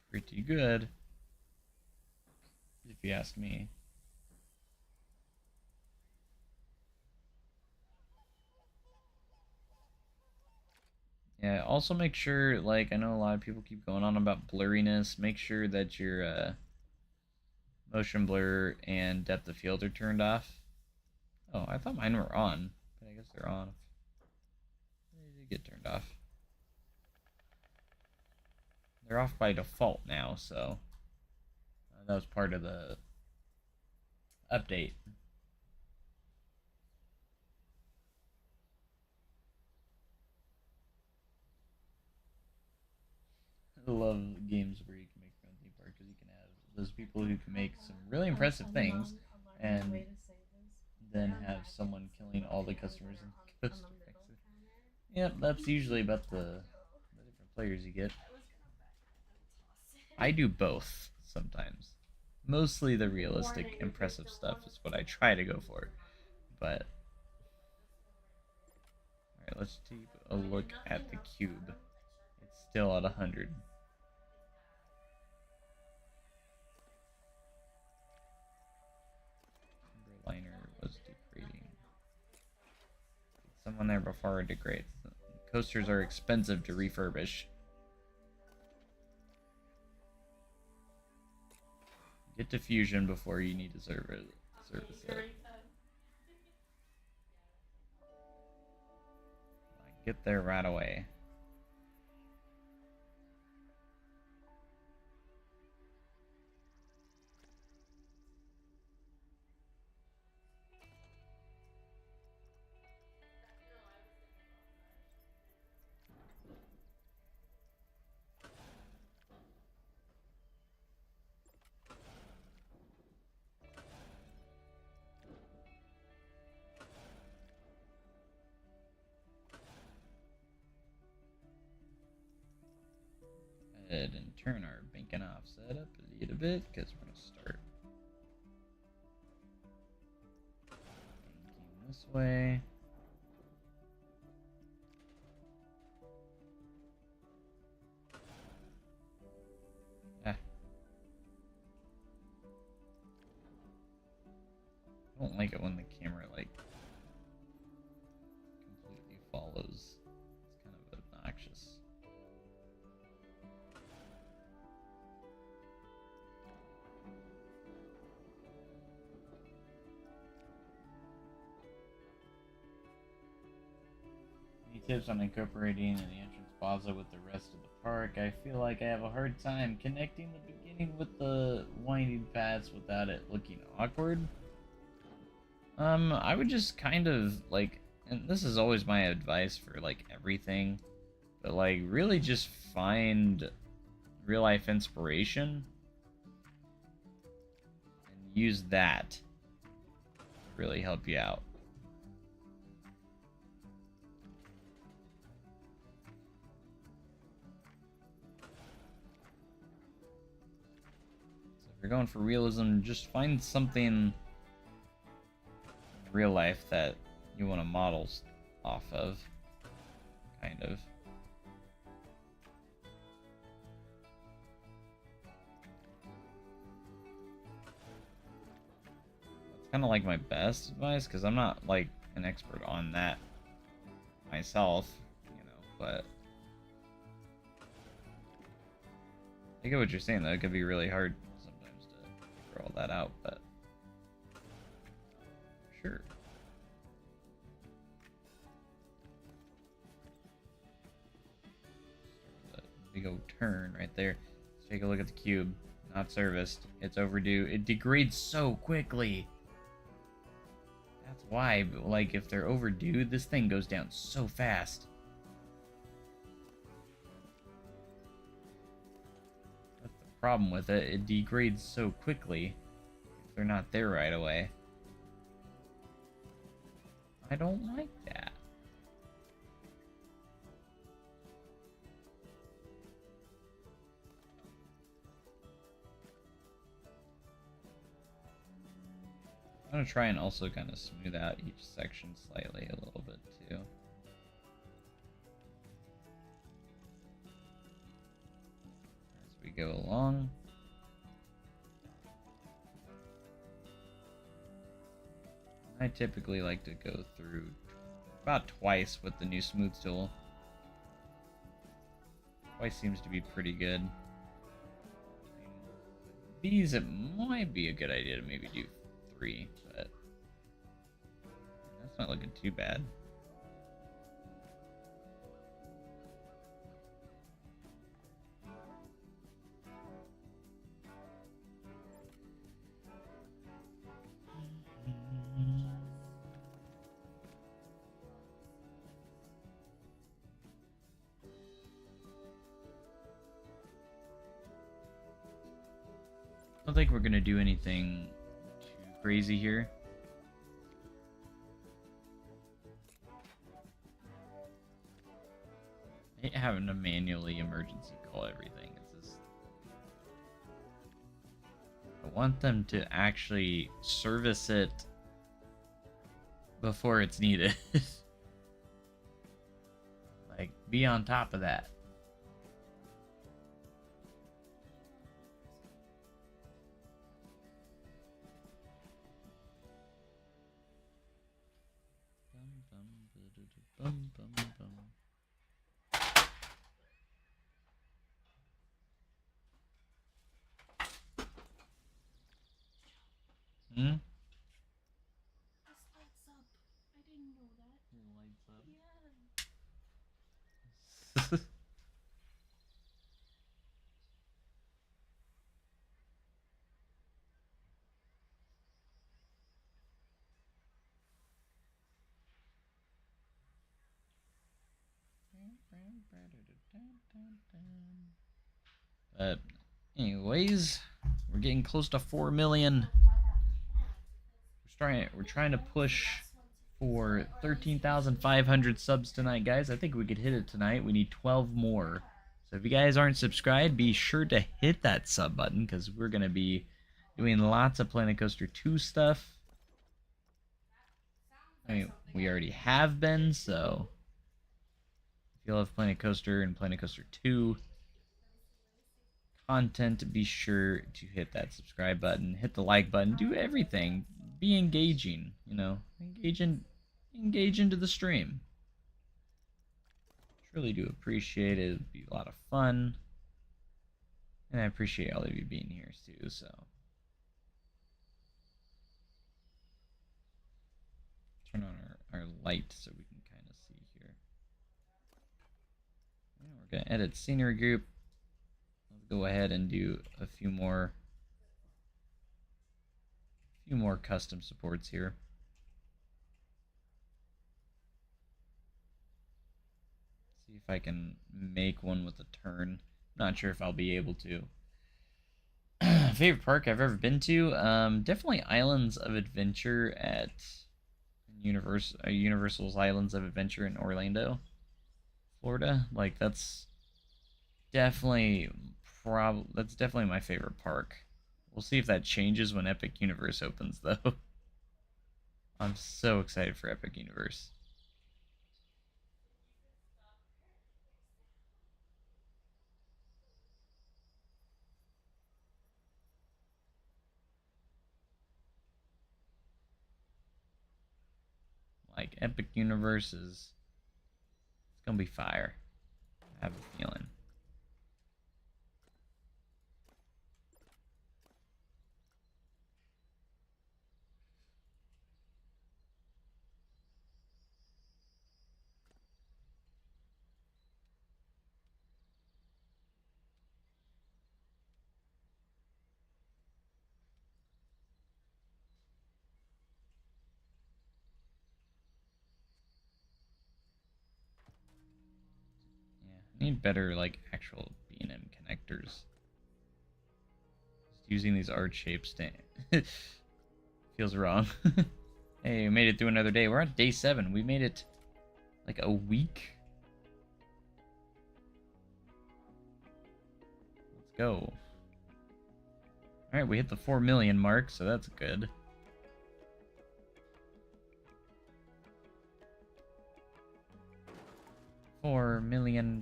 [SPEAKER 1] pretty good, if you ask me. Yeah, also make sure, like, I know a lot of people keep going on about blurriness. Make sure that your motion blur and depth of field are turned off. Oh, I thought mine were on, but I guess they're on. They did get turned off. They're off by default now, so that was part of the update. I love games where you can make your own theme park, because you can have those people who can make some really impressive things and then have someone killing all the customers in Coaster Texas. Yep, that's usually about the different players you get. I do both sometimes. Mostly the realistic, impressive stuff is what I try to go for. But alright, let's take a look at the cube. It's still at 100. Liner was degrading. Someone there before it degrades. Coasters are expensive to refurbish. Get diffusion before you need to service it. Get there right away. Ahead and turn our banking offset up a little bit, because we're going to start banking this way. Ah. I don't like it when the camera, like, completely follows. It's kind of obnoxious. Any tips on incorporating the entrance plaza with the rest of the park? I feel like I have a hard time connecting the beginning with the winding paths without it looking awkward. I would just kind of, like, and this is always my advice for, like, everything, but, like, really just find real life inspiration and use that to really help you out. So if you're going for realism, just find something real life that you want to model off of, kind of. That's kind of like my best advice, because I'm not like an expert on that myself, you know, but I get what you're saying, though. It could be really hard sometimes to figure all that out, but sure. Big old turn right there. Let's take a look at the cube. Not serviced. It's overdue. It degrades so quickly. That's why, but, like, if they're overdue, this thing goes down so fast. That's the problem with it. It degrades so quickly if they're not there right away. I don't like that. I'm going to try and also kind of smooth out each section slightly a little bit too. As we go along. I typically like to go through about twice with the new smooth tool. Twice seems to be pretty good. These, it might be a good idea to maybe do 3, but that's not looking too bad. I don't think we're gonna do anything too crazy here. I hate having to manually emergency call everything. It's just, I want them to actually service it before it's needed. Like, be on top of that. Hmm?
[SPEAKER 2] This lights up. I didn't know that.
[SPEAKER 1] It lights up.
[SPEAKER 2] Yeah.
[SPEAKER 1] But anyways, we're getting close to 4 million. We're trying to push for 13,500 subs tonight, guys. I think we could hit it tonight. We need 12 more. So if you guys aren't subscribed, be sure to hit that sub button because we're going to be doing lots of Planet Coaster 2 stuff. I mean, we already have been, so if you love Planet Coaster and Planet Coaster 2 content, be sure to hit that subscribe button, hit the like button, do everything. Be engaging, you know, engage into the stream. Truly do appreciate it. It'd be a lot of fun. And I appreciate all of you being here too, so. Turn on our light so we can kind of see here. And we're going to edit scenery group. Let's go ahead and do a few more custom supports here. See if I can make one with a turn. Not sure if I'll be able to. Favorite park I've ever been to? Definitely Islands of Adventure at Universal's Islands of Adventure in Orlando, Florida. Like that's definitely my favorite park. We'll see if that changes when Epic Universe opens though. I'm so excited for Epic Universe. Like Epic Universe is it's gonna be fire. I have a feeling. Need better, like, actual B&M connectors. Just using these arch shapes feels wrong. Hey, we made it through another day. We're on day 7. We made it, like, a week. Let's go. Alright, we hit the 4 million mark, so that's good. $4 million.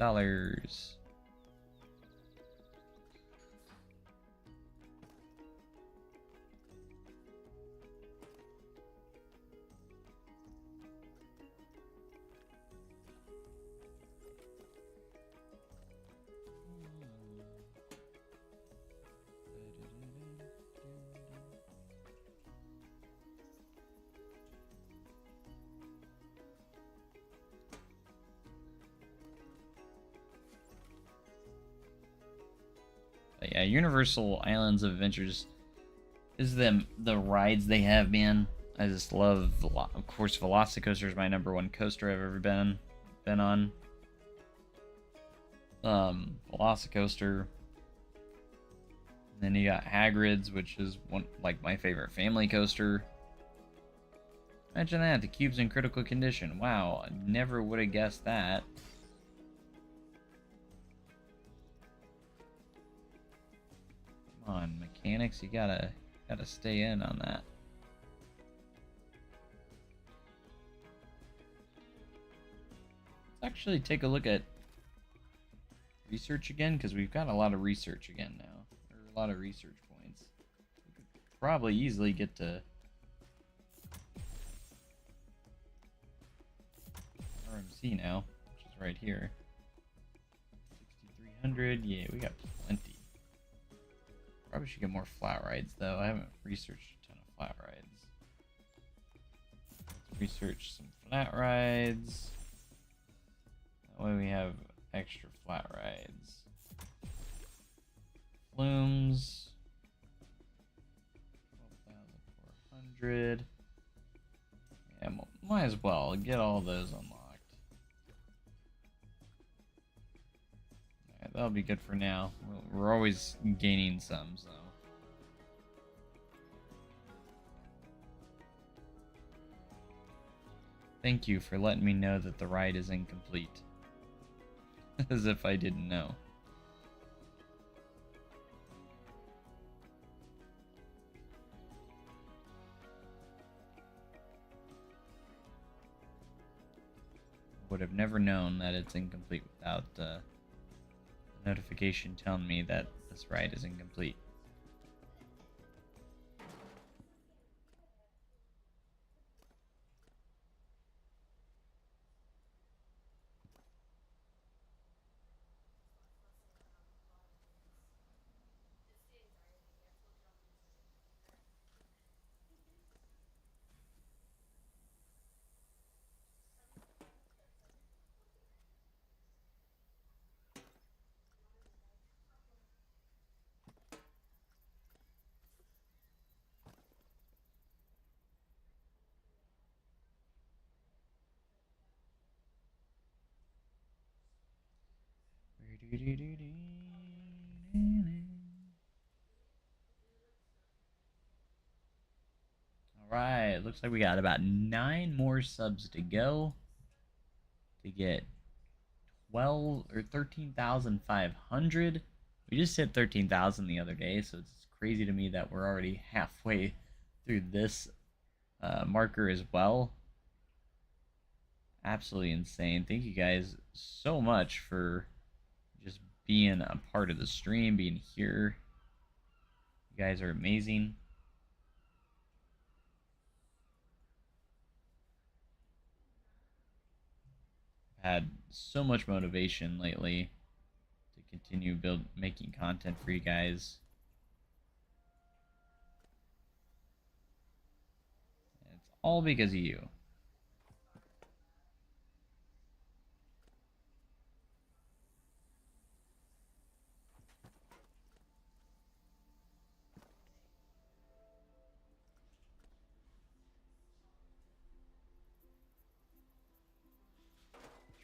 [SPEAKER 1] But yeah, Universal Islands of Adventures is the rides they have, man. I just love, of course, Velocicoaster is my #1 coaster I've ever been on. Velocicoaster. And then you got Hagrid's, which is like my favorite family coaster. Imagine that, the cube's in critical condition. Wow, I never would have guessed that. Come on, mechanics, you gotta stay in on that. Let's actually take a look at research again, because we've got a lot of research again now. There are a lot of research points. We could probably easily get to RMC now, which is right here. 6,300. Yeah, we got plenty. Probably should get more flat rides, though. I haven't researched a ton of flat rides. Let's research some flat rides. That way we have extra flat rides. Flumes. 12,400. Yeah, might as well get all those unlocked. Alright, that'll be good for now. We're always gaining some, so. Thank you for letting me know that the ride is incomplete. As if I didn't know. Would have never known that it's incomplete without a notification telling me that this ride is incomplete. Alright, looks like we got about 9 more subs to go to get 12 or 13,500. We just hit 13,000 the other day, so it's crazy to me that we're already halfway through this marker as well. Absolutely insane. Thank you guys so much for just being a part of the stream, being here. You guys are amazing. I've had so much motivation lately to continue making content for you guys. And it's all because of you.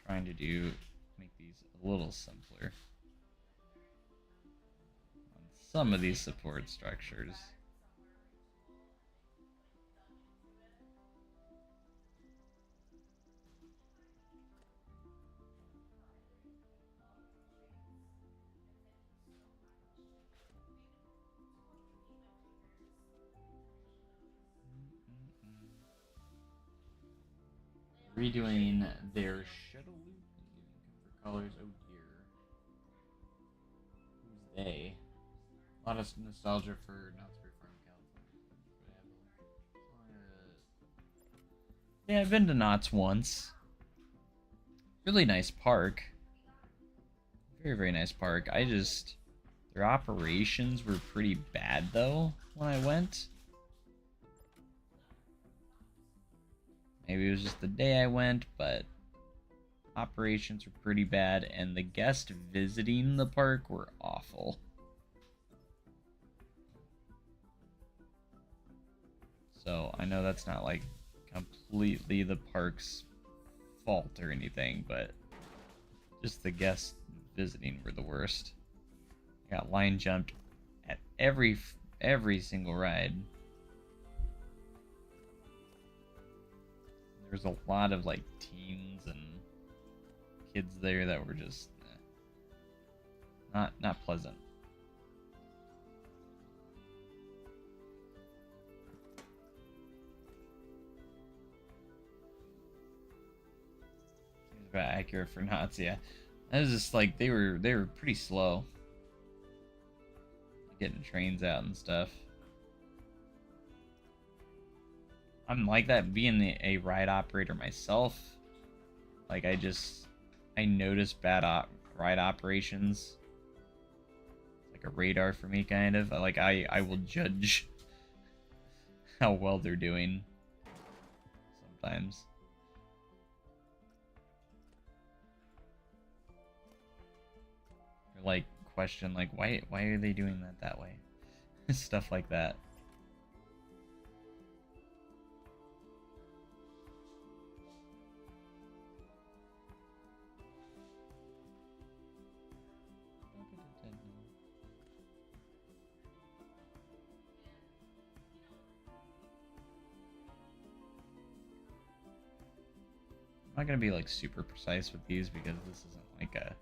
[SPEAKER 1] Trying to do make these a little simpler on some of these support structures. Redoing their shuttle loop and giving comfort colors. Oh dear. Who's they? A lot of nostalgia for Knott's Berry Farm, California. Yeah, I've been to Knott's once. Really nice park. Very, very nice park. Their operations were pretty bad though when I went. Maybe it was just the day I went, but operations were pretty bad, and the guests visiting the park were awful. So I know that's not like completely the park's fault or anything, but just the guests visiting were the worst. I got line jumped at every single ride. There's a lot of like teens and kids there that were just not pleasant. Seems about accurate for Knots, yeah. That was just like they were pretty slow getting trains out and stuff. I'm like that being a ride operator myself. Like I notice bad ride operations. It's like a radar for me, kind of. Like I will judge how well they're doing sometimes. Or like question like why are they doing that way? Stuff like that. I'm not gonna be like super precise with these because this isn't like a.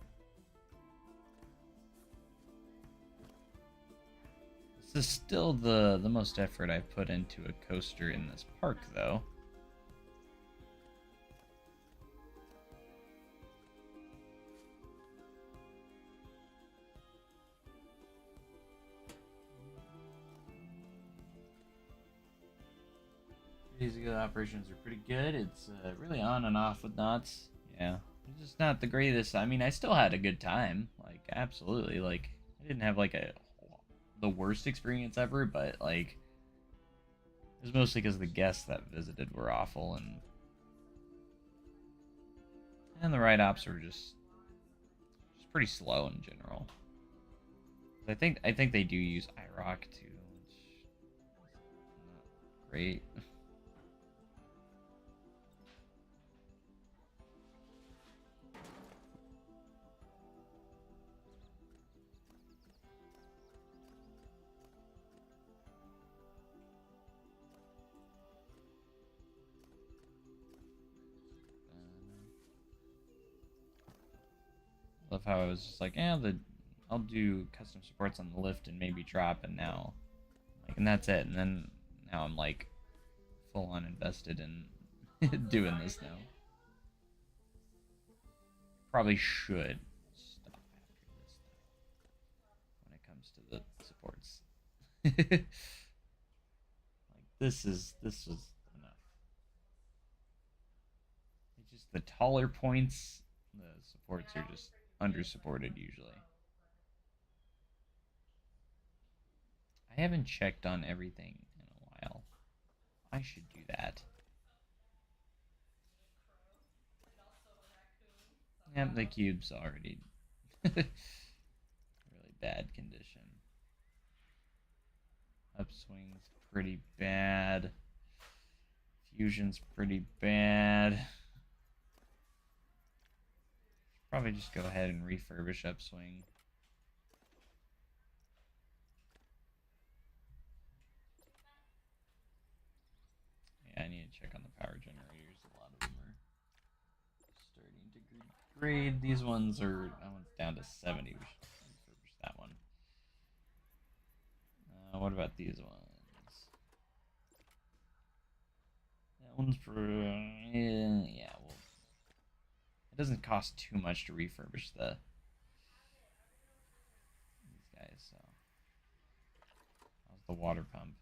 [SPEAKER 1] This is still the most effort I've put into a coaster in this park, though. These operations are pretty good. It's really on and off with Knots. Yeah, it's just not the greatest. I mean, I still had a good time. Like, absolutely. Like, I didn't have like the worst experience ever, but like, it was mostly because the guests that visited were awful, and the ride ops were just pretty slow in general. I think they do use IROC too, which is not great. Love how I was just like, yeah, I'll do custom supports on the lift and maybe drop, and now, like, and that's it. And then now I'm like, full on invested in doing this now. Probably should stop after this though, when it comes to the supports. Like this was enough. It's just the taller points, the supports are just under supported usually. I haven't checked on everything in a while. I should do that. Yep, the cube's already really bad condition. Upswing's pretty bad. Fusion's pretty bad. Probably just go ahead and refurbish Upswing. Yeah, I need to check on the power generators. A lot of them are starting to grade. These ones are, that one's down to 70. We should refurbish that one. What about these ones? That one's for, yeah, well, it doesn't cost too much to refurbish these guys, so. How's the water pump?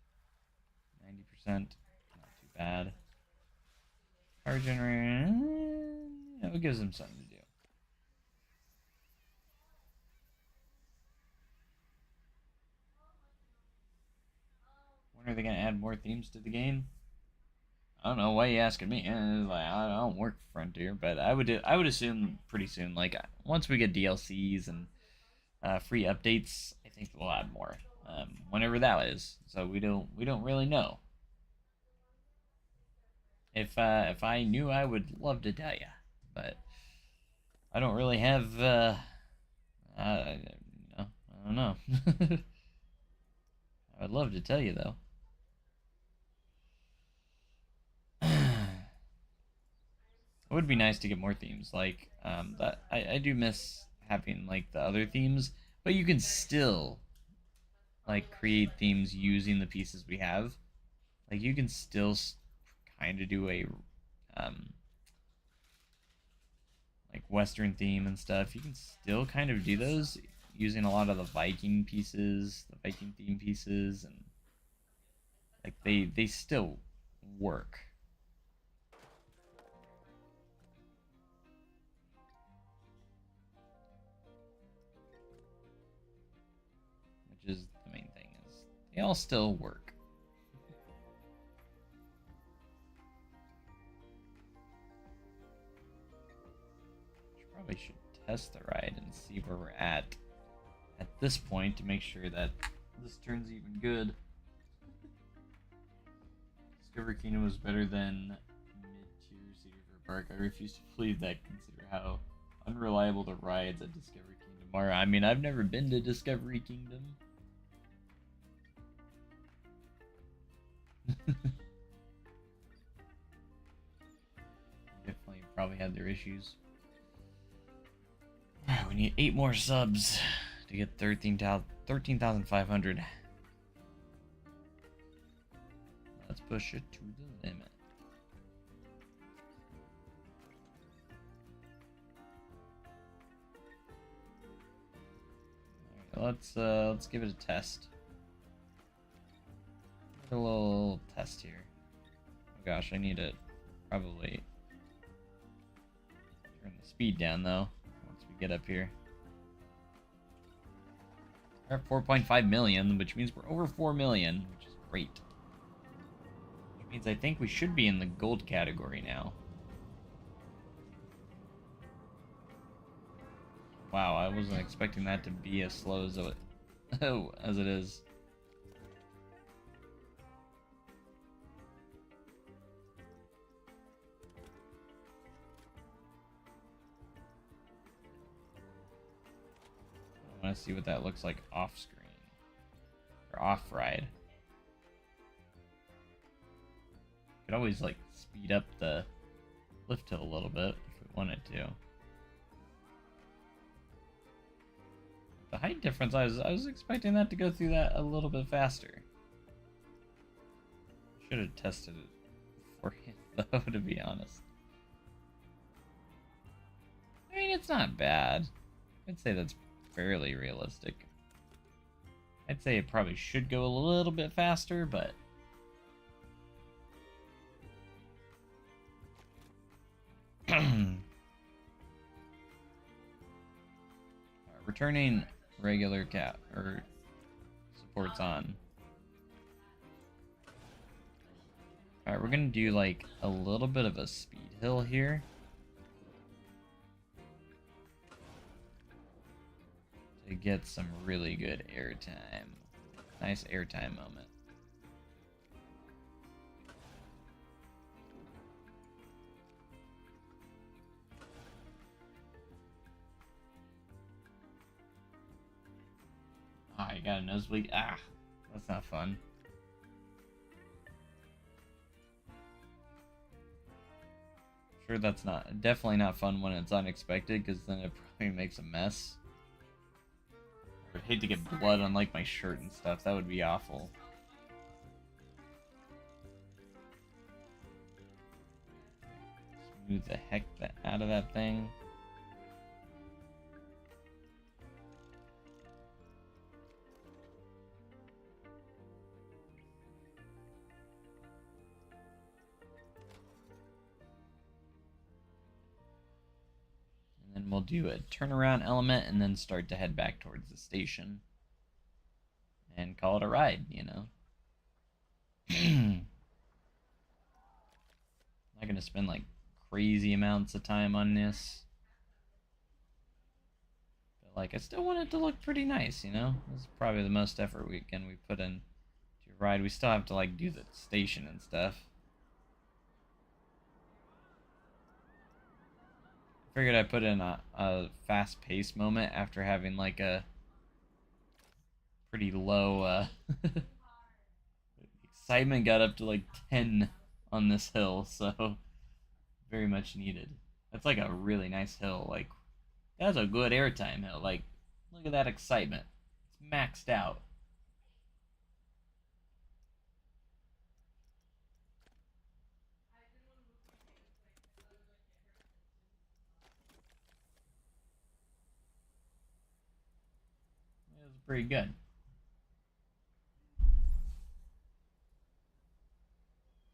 [SPEAKER 1] 90%, not too bad. Power generator, yeah, it gives them something to do. When are they gonna add more themes to the game? I don't know. Why are you asking me? Like, I don't work for Frontier, but I would assume pretty soon. Like once we get DLCs and free updates, I think we'll add more. Whenever that is, so we don't really know. If I knew, I would love to tell you, but I don't really have. I don't know. I would love to tell you though. It would be nice to get more themes. Like that, I do miss having like the other themes, but you can still like create themes using the pieces we have. Like you can still kind of do a like Western theme and stuff. You can still kind of do those using a lot of the Viking pieces, the Viking theme pieces, and like they still work. Which is the main thing, is they all still work. Probably should test the ride and see where we're at this point to make sure that this turns even good. Discovery Kingdom was better than mid-tier Cedar Fair Park. I refuse to believe that, consider how unreliable the rides at Discovery Kingdom are. I mean, I've never been to Discovery Kingdom. Definitely probably had their issues. We need 8 more subs to get 13,500. Let's push it to the limit. Alright, let's give it a test. A little test here. Oh gosh, I need to probably turn the speed down though. Get up here. We're at 4.5 million, which means we're over 4 million, which is great. Which means I think we should be in the gold category now. Wow, I wasn't expecting that to be as slow as it, as it is. I want to see what that looks like off screen or off ride. Could always like speed up the lift hill a little bit if we wanted to. The height difference, I was expecting that to go through that a little bit faster. Should have tested it beforehand though, to be honest. I mean, it's not bad. I'd say that's fairly realistic. I'd say it probably should go a little bit faster, but returning regular cap or supports on. Alright, we're gonna do like a little bit of a speed hill here. To get some really good airtime. Nice airtime moment. I got a nosebleed. Ah, that's not fun. Sure, that's definitely not fun when it's unexpected, because then it probably makes a mess. I would hate to get blood on like my shirt and stuff. That would be awful. Smooth the heck out of that thing. And then we'll do a turnaround element and then start to head back towards the station. And call it a ride, you know. Not gonna spend like crazy amounts of time on this. But like I still want it to look pretty nice, you know? This is probably the most effort we put in to a ride. We still have to like do the station and stuff. I figured I'd put in a fast paced moment after having like a pretty low excitement got up to like 10 on this hill, so very much needed. That's like a really nice hill. Like that's a good airtime hill. Like look at that excitement. It's maxed out. It was pretty good.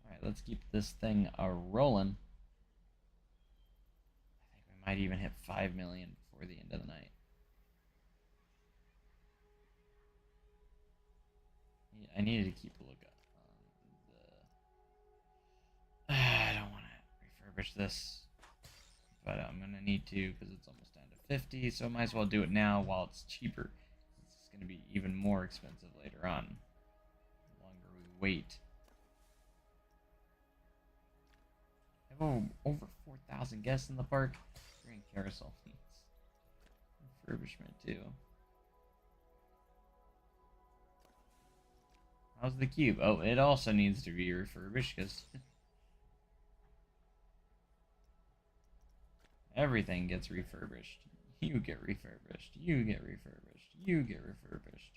[SPEAKER 1] Alright, let's keep this thing rolling. I think we might even hit 5 million before the end of the night. I needed to keep a look on the... I don't want to refurbish this, but I'm going to need to because it's almost down to 50, so I might as well do it now while it's cheaper. It's going to be even more expensive later on, the longer we wait. I have over 4,000 guests in the park. Grand Carousel needs refurbishment too. How's the cube? Oh, it also needs to be refurbished because everything gets refurbished. You get refurbished. You get refurbished. You get refurbished.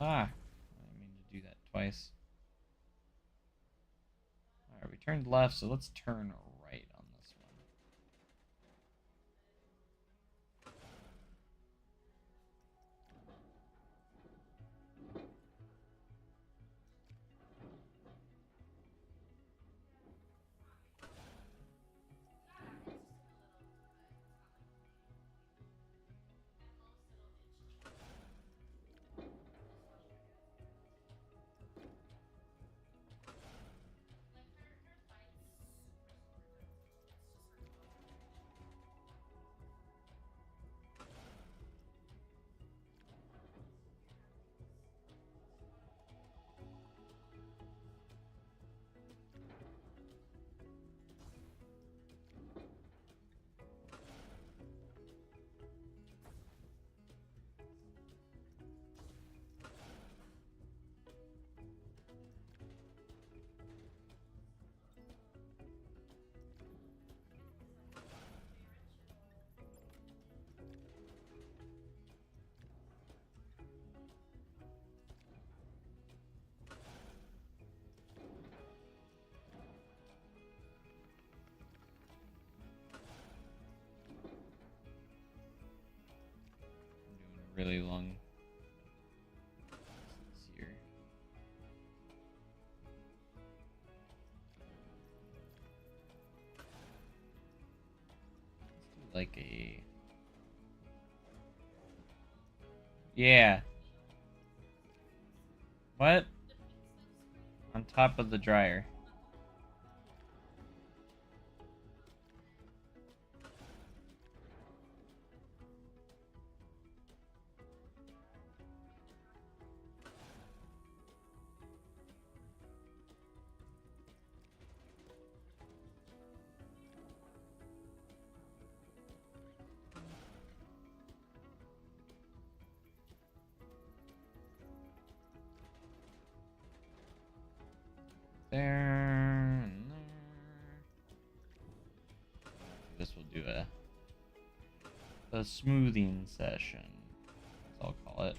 [SPEAKER 1] Ah, I didn't mean to do that twice. Alright, we turned left, so let's turn right on this one. Really long here. Let's do like a yeah. What? On top of the dryer. there and there. This will do a smoothing session, as I'll call it.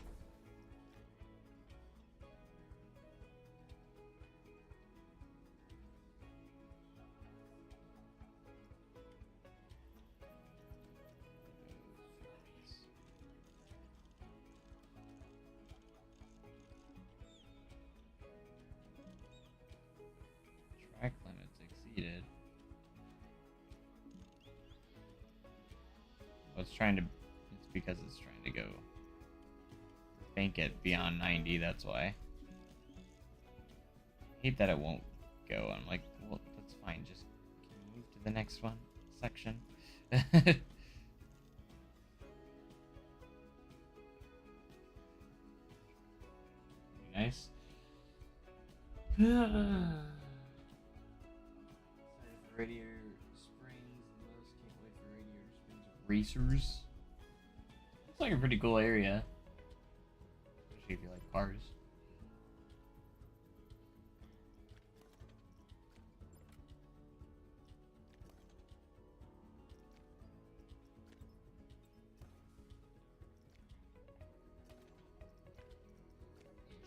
[SPEAKER 1] Track limits exceeded. Well, it's because it's trying to go bank it beyond 90, that's why. I hate that it won't go. I'm like, well, that's fine, just can you move to the next one section? Nice. Radiator springs the most. Can't wait for radiator springs racers. Looks like a pretty cool area, especially if you like cars.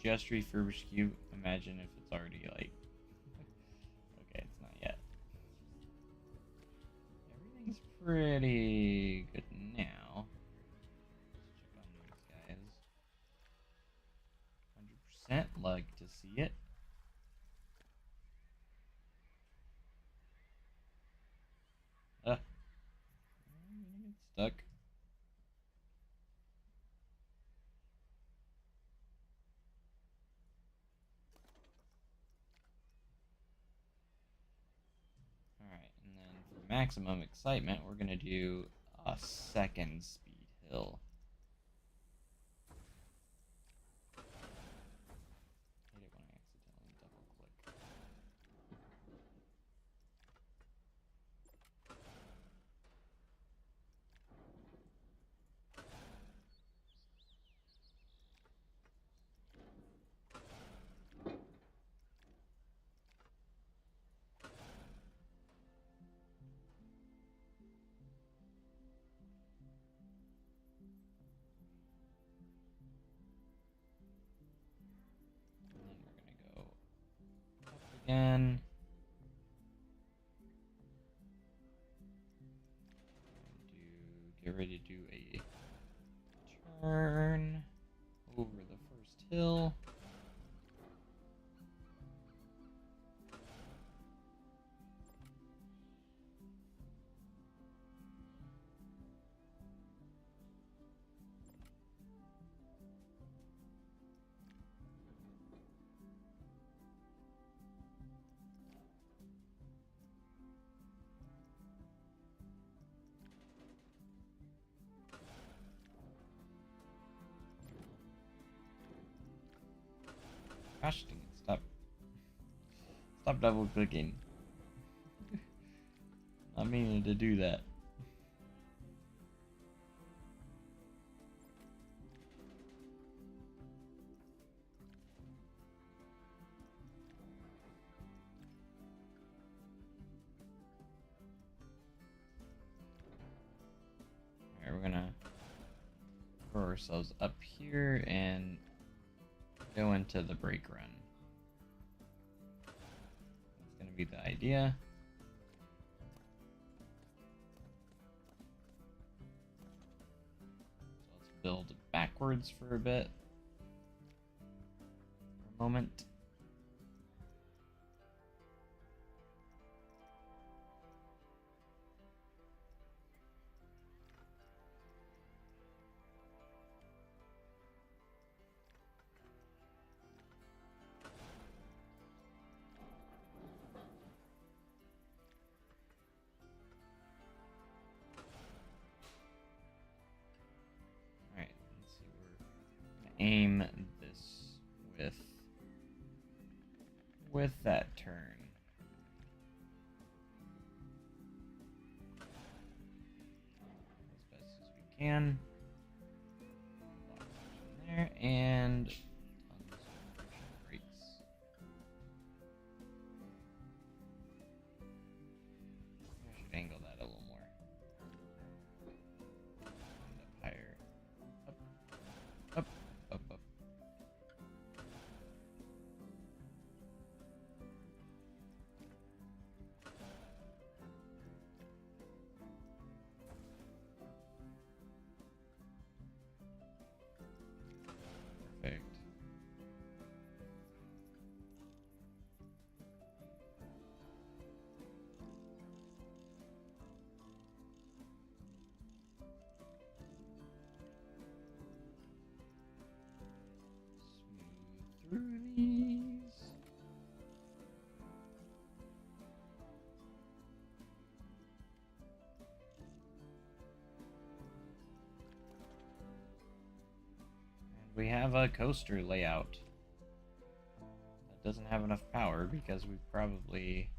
[SPEAKER 1] Just refurbished cube. Imagine if it's already like. Okay, it's not yet. Everything's pretty good now. Let's check on these guys. 100% like to see it. I'm gonna get stuck. Alright, and then for maximum excitement, we're gonna do a second speed hill. I hate it when I accidentally double click. And then we're gonna go up again. Get ready to do a turn over the first hill. Gosh dang it, stop double clicking. Not meaning to do that. Alright, we're gonna throw ourselves up here and go into the brake run. That's gonna be the idea. So let's build backwards for a bit. For a moment. Aim this with that turn. As best as we can. There and brakes. Perfect. Smooth through these. And we have a coaster layout that doesn't have enough power because we probably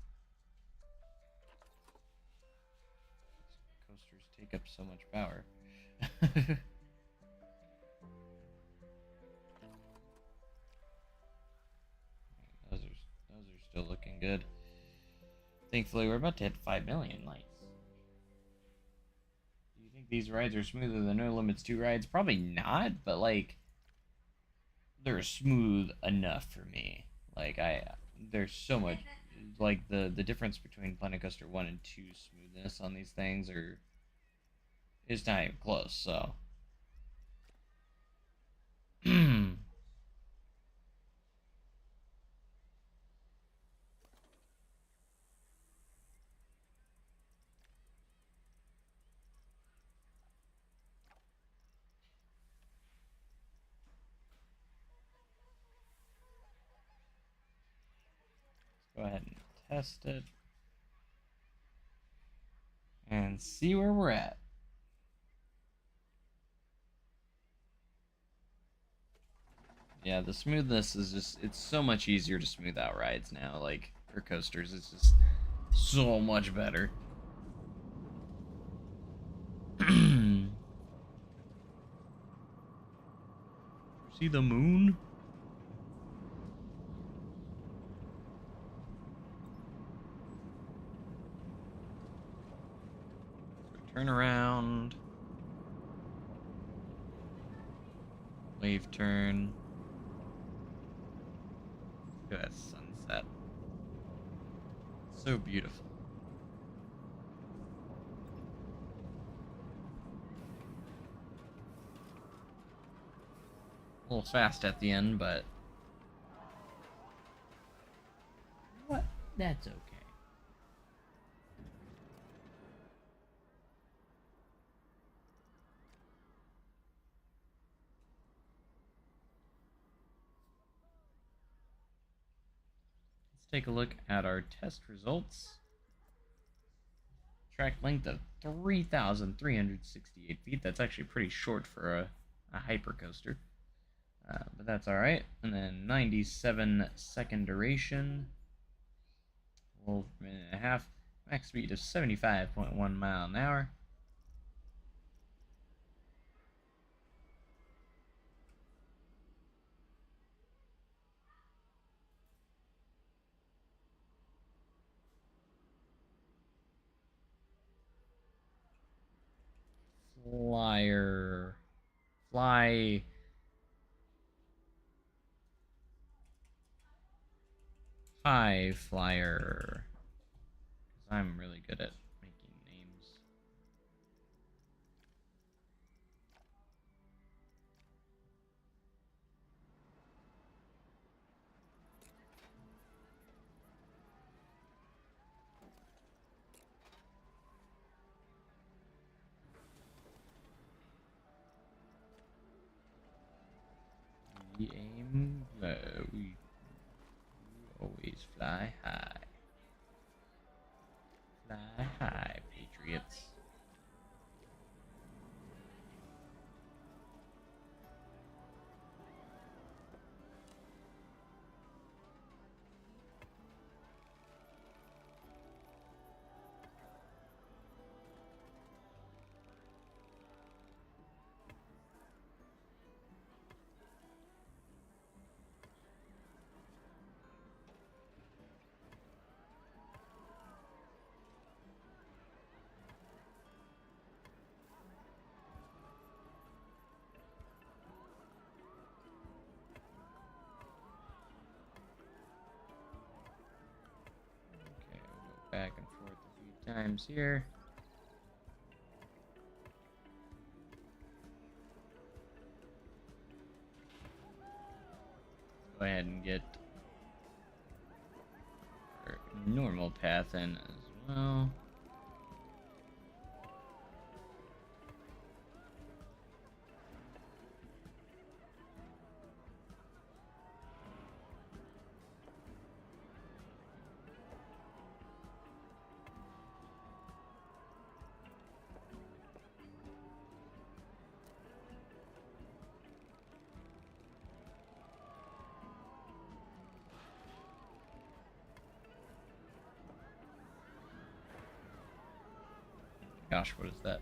[SPEAKER 1] coasters take up so much power. Those are still looking good. Thankfully, we're about to hit 5 million likes. Do you think these rides are smoother than No Limits 2 rides? Probably not, but like they're smooth enough for me. Like there's so much like the difference between Planet Coaster 1 and 2 smoothness on these things is not even close, so go ahead and test it and see where we're at. Yeah, the smoothness is just, it's so much easier to smooth out rides now. Like, for coasters, it's just so much better. See the moon? Turn around. Wave turn. Look at that sunset. So beautiful. A little fast at the end, but what? That's okay. Let's take a look at our test results. Track length of 3,368 feet. That's actually pretty short for a hypercoaster. But that's alright. And then 97-second duration. A little minute and a half. Max speed of 75.1 mile an hour. Fly high flyer. Because I'm really good at making names. We aim low. We always fly high. Fly high, Patriots. Back and forth a few times here. Go ahead and get our normal path in as well. Gosh, what is that?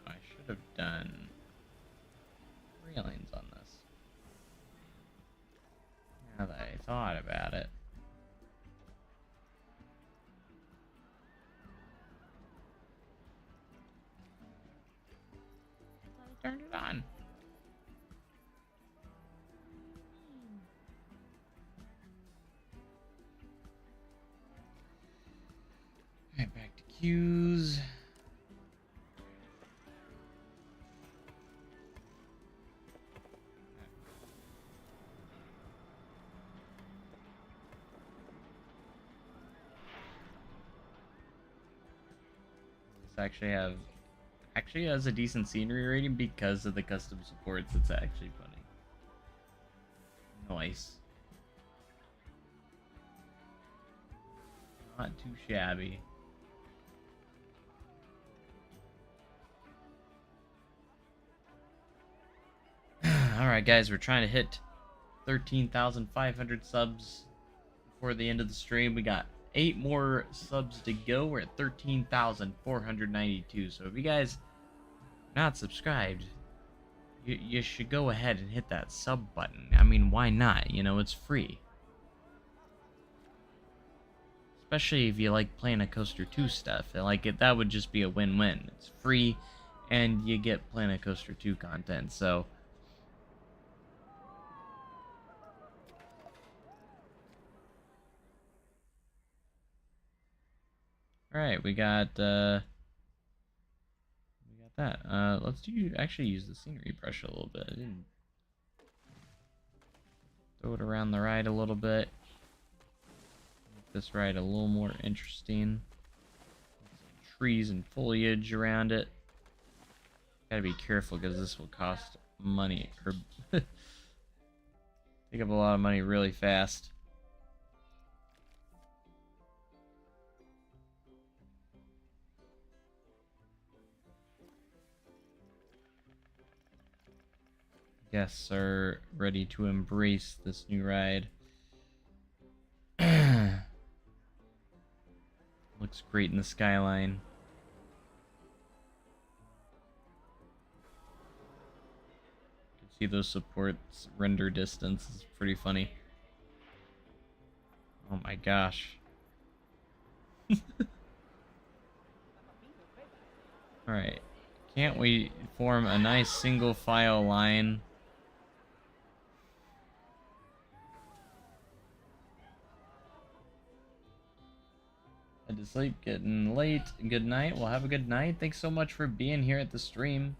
[SPEAKER 1] I should have done railings on this. Now that I thought about it. I turned it on. Alright, back to queues. This actually has a decent scenery rating because of the custom supports. It's actually funny. Nice. Not too shabby. Alright guys, we're trying to hit 13,500 subs before the end of the stream. We got 8 more subs to go. We're at 13,492. So if you guys are not subscribed, you should go ahead and hit that sub button. I mean, why not? You know, it's free. Especially if you like Planet Coaster 2 stuff. That would just be a win-win. It's free, and you get Planet Coaster 2 content. So alright, we got that. Let's actually use the scenery brush a little bit. I didn't throw it around the ride a little bit. Make this ride a little more interesting. Some trees and foliage around it. Gotta be careful because this will cost money or take up a lot of money really fast. Guests are ready to embrace this new ride. Looks great in the skyline. You can see those supports render distance. It's pretty funny. Oh my gosh. Alright. Can't we form a nice single file line? Head to sleep, getting late. Good night. Well, have a good night. Thanks so much for being here at the stream.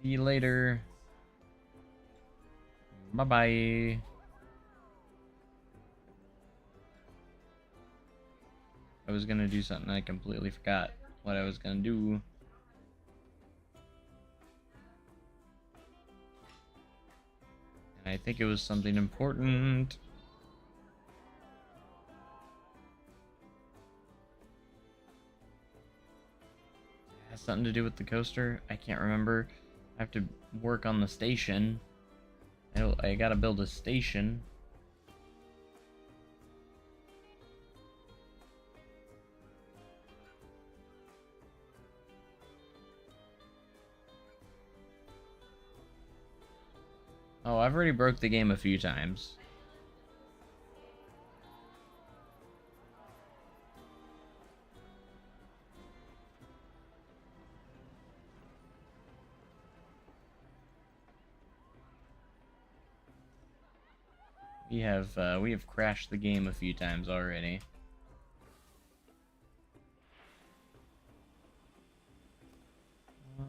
[SPEAKER 1] See you later. Bye-bye. I was gonna do something, I completely forgot what I was gonna do. And I think it was something important. It has something to do with the coaster. I can't remember. I have to work on the station. I gotta build a station. Oh, I've already broke the game a few times. We have crashed the game a few times already.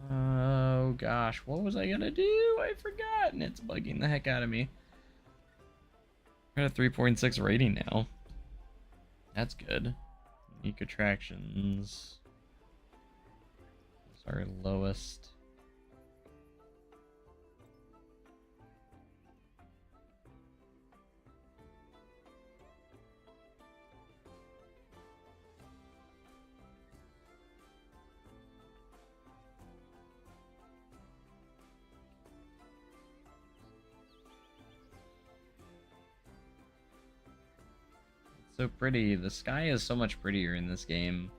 [SPEAKER 1] Oh gosh, what was I gonna do? I forgot, and it's bugging the heck out of me. We're at a 3.6 rating now. That's good. Unique attractions. It's our lowest. So pretty. The sky is so much prettier in this game.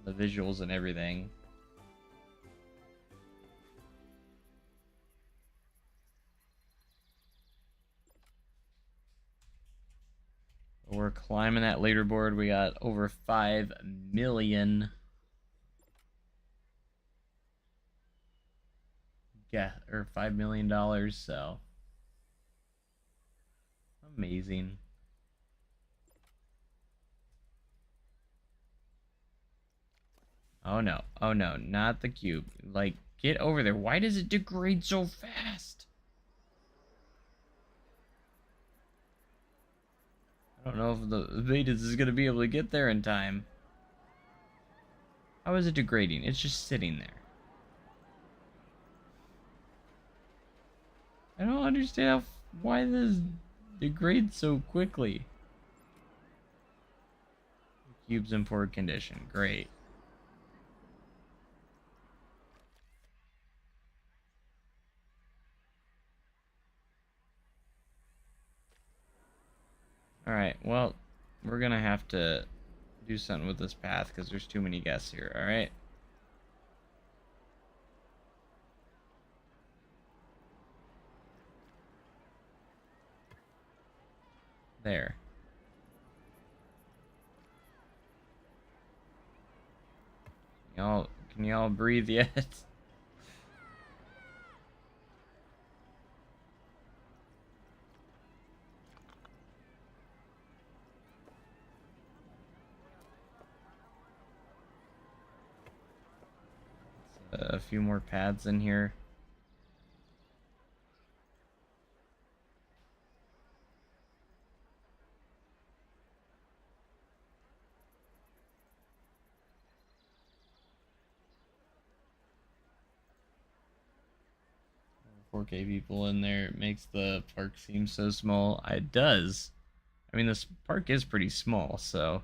[SPEAKER 1] The visuals and everything. We're climbing that leaderboard. We got over 5 million. Yeah, or $5 million, so. Amazing. Oh no, not the cube. Like, get over there. Why does it degrade so fast? I don't know if the Vedas is going to be able to get there in time. How is it degrading? It's just sitting there. I don't understand why this degrades so quickly. The cube's in poor condition. Great. Alright, well, we're gonna have to do something with this path because there's too many guests here, alright? There. Can y'all breathe yet? A few more pads in here. Four K people in there. It makes the park seem so small. It does. I mean, this park is pretty small, so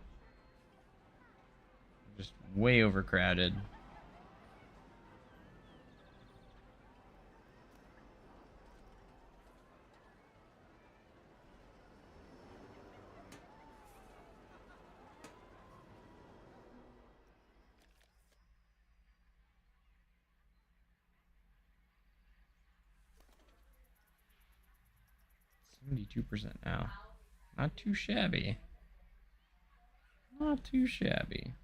[SPEAKER 1] just way overcrowded. %. Now. Not too shabby. Not too shabby.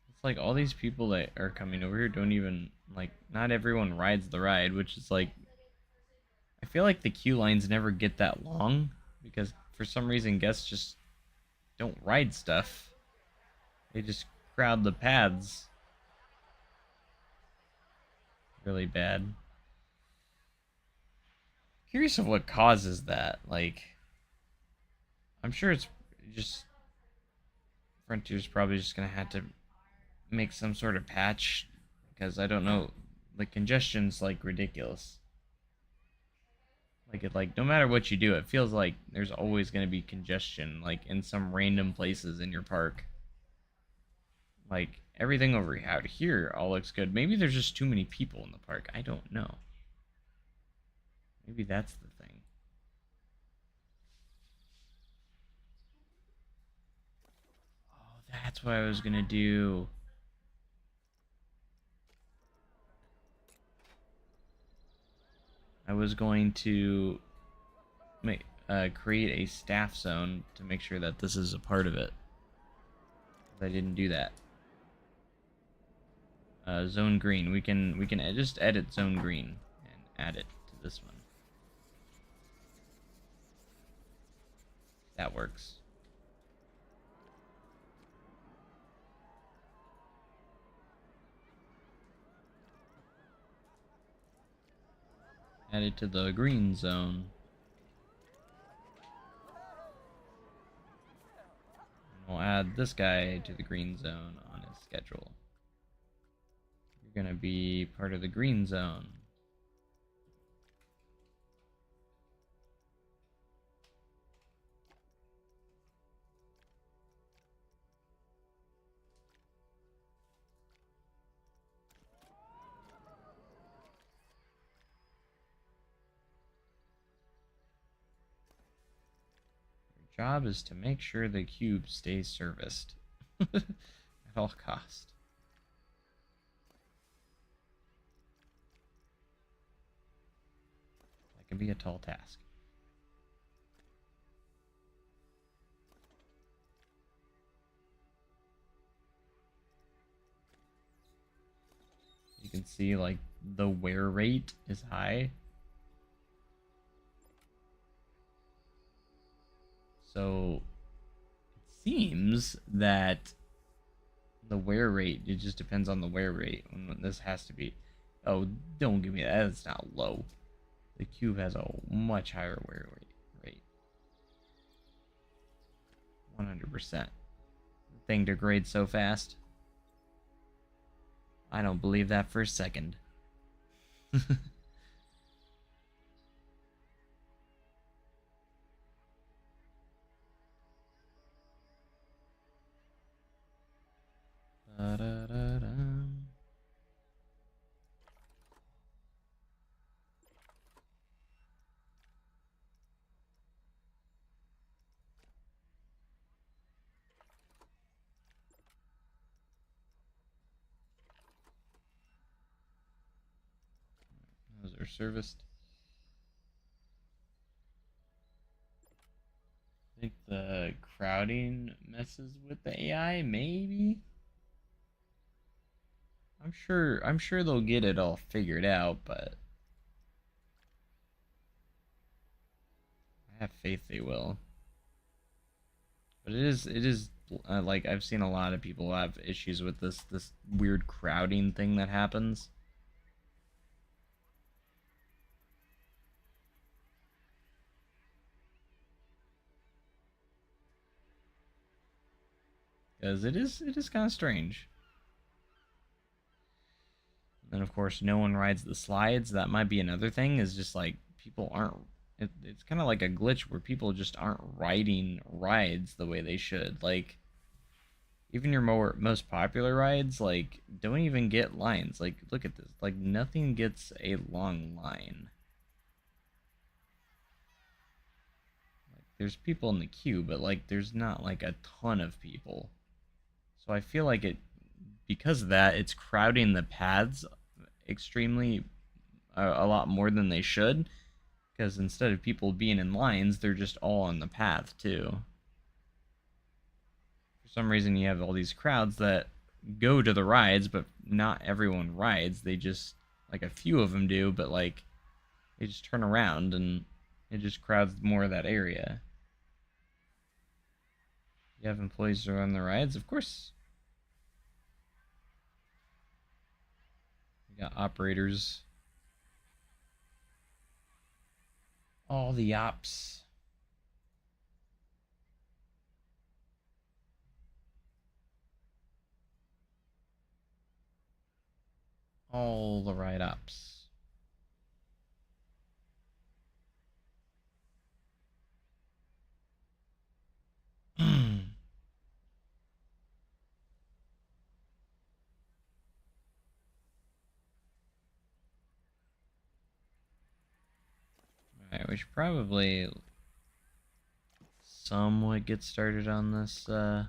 [SPEAKER 1] It's like all these people that are coming over here don't even, like, not everyone rides the ride, which is like, I feel like the queue lines never get that long because for some reason guests just don't ride stuff. They just crowd the paths. Really bad. Curious of what causes that. Like, I'm sure it's just Frontier's probably just gonna have to make some sort of patch because I don't know, the congestion's like ridiculous. Like no matter what you do, it feels like there's always gonna be congestion like in some random places in your park. Like, everything over out here all looks good. Maybe there's just too many people in the park. I don't know. Maybe that's the thing. Oh, that's what I was gonna do. I was going to create a staff zone to make sure that this is a part of it. I didn't do that. Zone green. We can just edit zone green and add it to this one. That works. Add it to the green zone. And we'll add this guy to the green zone on his schedule. You're gonna be part of the green zone. Your job is to make sure the cube stays serviced at all cost. That can be a tall task. You can see like the wear rate is high. So it seems that the wear rate, it just depends on the wear rate. When this has to be, oh, don't give me that. It's not low. The cube has a much higher wear rate. 100%. The thing degrades so fast. I don't believe that for a second. Those are serviced. I think the crowding messes with the AI, maybe. I'm sure they'll get it all figured out, but I have faith they will. But it is like I've seen a lot of people have issues with this weird crowding thing that happens. Because it is kind of strange. And of course, no one rides the slides. That might be another thing. Is just like people aren't. It's kind of like a glitch where people just aren't riding rides the way they should. Like even your most popular rides, like don't even get lines. Like look at this. Like nothing gets a long line. Like there's people in the queue, but like there's not like a ton of people. So I feel like because of that, it's crowding the paths extremely a lot more than they should. Because instead of people being in lines, they're just all on the path too. For some reason, you have all these crowds that go to the rides, but not everyone rides. They just like a few of them do, but like they just turn around and it just crowds more of that area. You have employees who run the rides, of course. You got operators. All the ops. All the ride ops. we should probably somewhat get started on this station.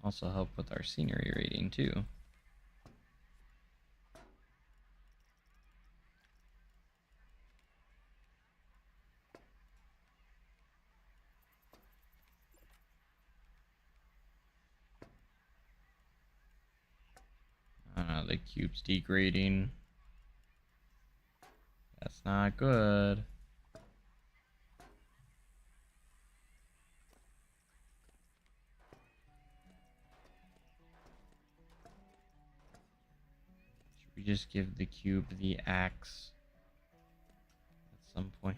[SPEAKER 1] Also help with our scenery rating too. The cube's degrading. That's not good. Should we just give the cube the axe at some point?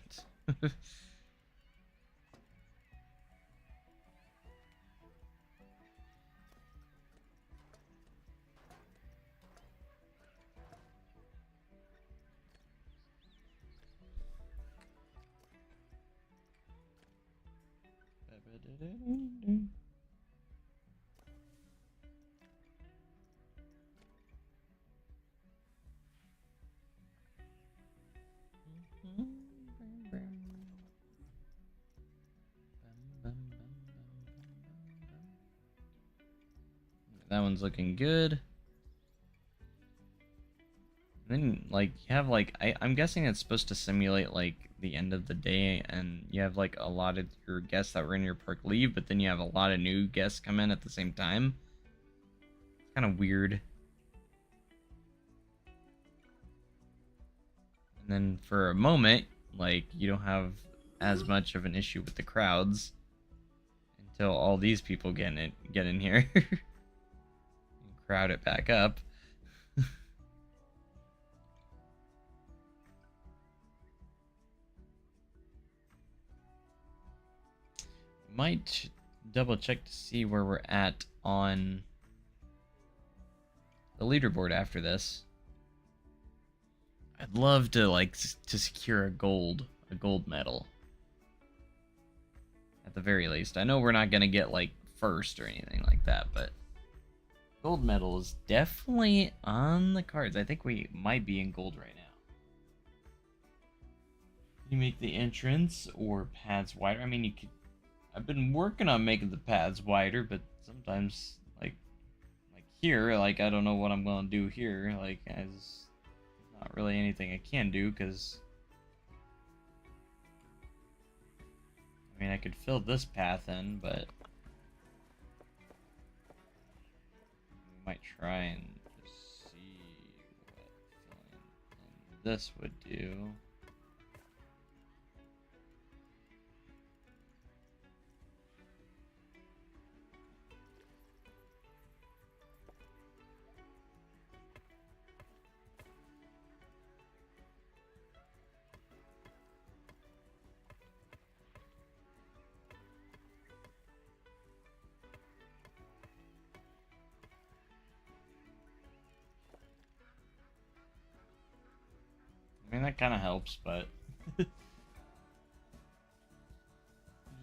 [SPEAKER 1] That one's looking good. Then, like, you have, like, I'm guessing it's supposed to simulate, like, the end of the day, and you have, like, a lot of your guests that were in your park leave, but then you have a lot of new guests come in at the same time. It's kind of weird. And then for a moment, like, you don't have as much of an issue with the crowds until all these people get in here. Crowd it back up. Might double check to see where we're at on the leaderboard after this. I'd love to to secure a gold medal at the very least. I know we're not gonna get like first or anything like that, but gold medal is definitely on the cards. I think we might be in gold right now. You make the entrance or paths wider. I mean, you could. I've been working on making the paths wider, but sometimes, like here, like I don't know what I'm gonna do here. Like, there's not really anything I can do because I mean I could fill this path in, but we might try and just see what filling in this would do. I mean, that kind of helps, but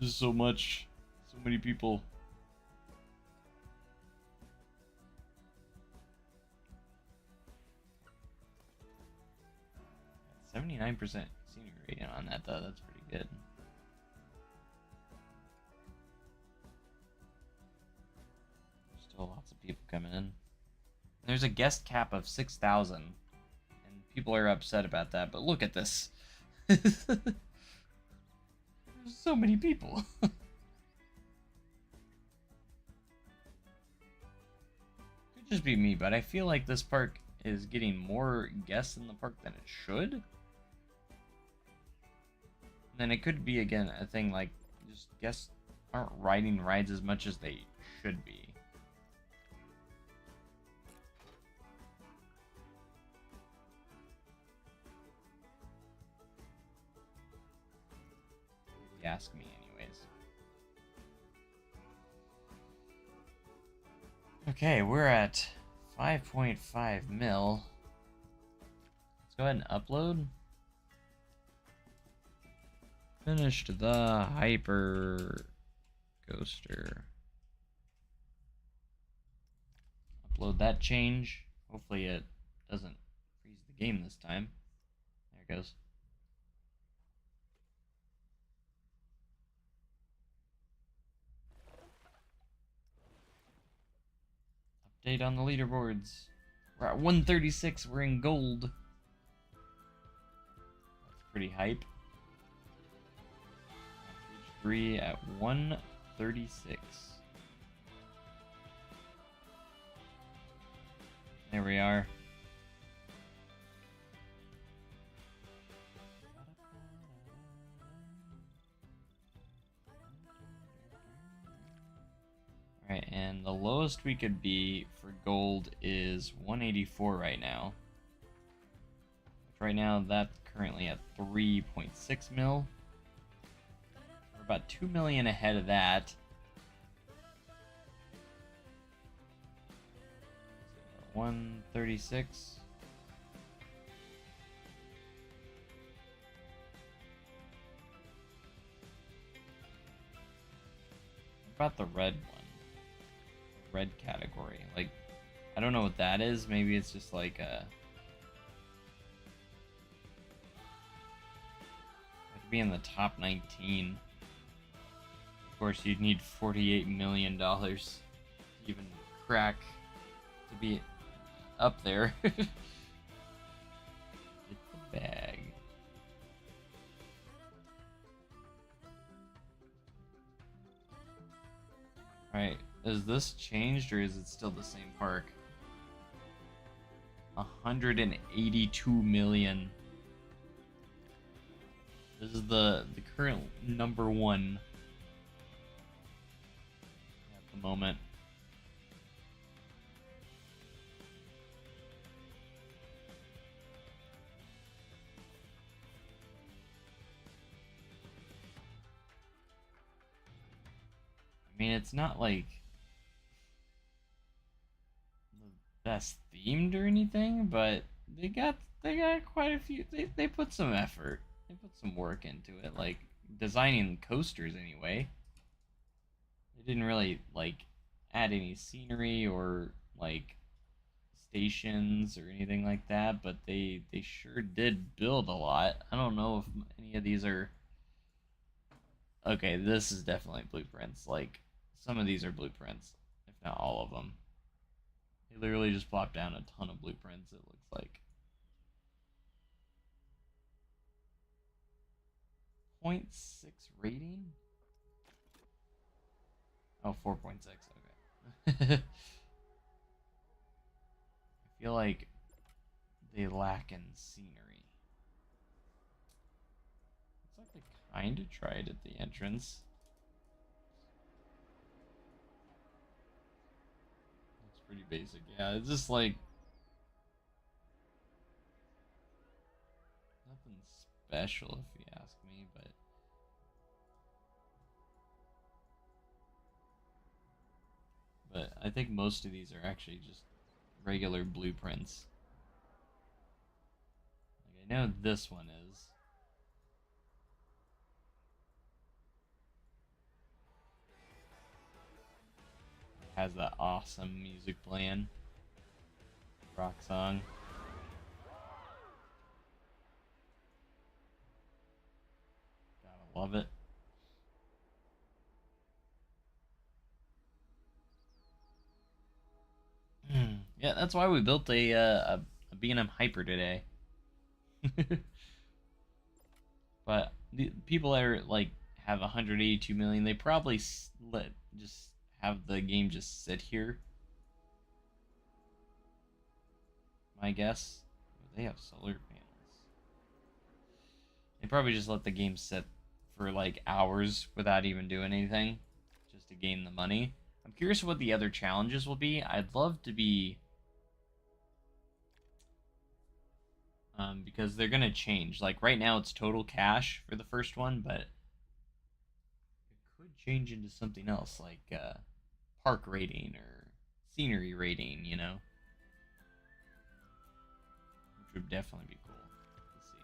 [SPEAKER 1] just so many people. 79% senior rating on that, though. That's pretty good. There's still lots of people coming in. There's a guest cap of 6,000. People are upset about that, but look at this. There's so many people. Could just be me, but I feel like this park is getting more guests in the park than it should. And then it could be, again, a thing like just guests aren't riding rides as much as they should be. Ask me anyways. Okay, we're at 5.5 mil. Let's go ahead and upload. Finished the hyper coaster. Upload that change. Hopefully it doesn't freeze the game this time. There it goes. Update on the leaderboards. We're at 136. We're in gold. That's pretty hype. 3 at 136. There we are. Alright, and the lowest we could be for gold is 184 right now. Right now, that's currently at 3.6 mil. We're about 2 million ahead of that. 136. What about the red one? Red category. Like, I don't know what that is. Maybe it's just like a... to be in the top 19. Of course, you'd need $48 million to even crack to be up there. Get the bag. Alright, is this changed or is it still the same park? 182 million. This is the current number one at the moment. I mean, it's not like the best themed or anything, but they got quite a few. They put some effort. They put some work into it, like designing coasters anyway. They didn't really like add any scenery or like stations or anything like that, but they sure did build a lot. I don't know if any of these are okay. This is definitely blueprints. Like some of these are blueprints, if not all of them. They literally just plopped down a ton of blueprints. It looks like 0.6 rating. Oh, 4.6. Okay. I feel like they lack in scenery. Looks like they kind of tried at the entrance. Looks pretty basic. Yeah, it's just like nothing special if you ask me, but I think most of these are actually just regular blueprints. Like I know this one is. It has that awesome music playing. Rock song. Gotta love it. Yeah, that's why we built a B&M Hyper today. But the people that are like have 182 million, they probably let just have the game just sit here. My guess. They have solar panels. They probably just let the game sit for like hours without even doing anything, just to gain the money. I'm curious what the other challenges will be. I'd love to be because they're gonna change. Like right now, it's total cash for the first one, but it could change into something else, like park rating or scenery rating, you know, which would definitely be cool to see.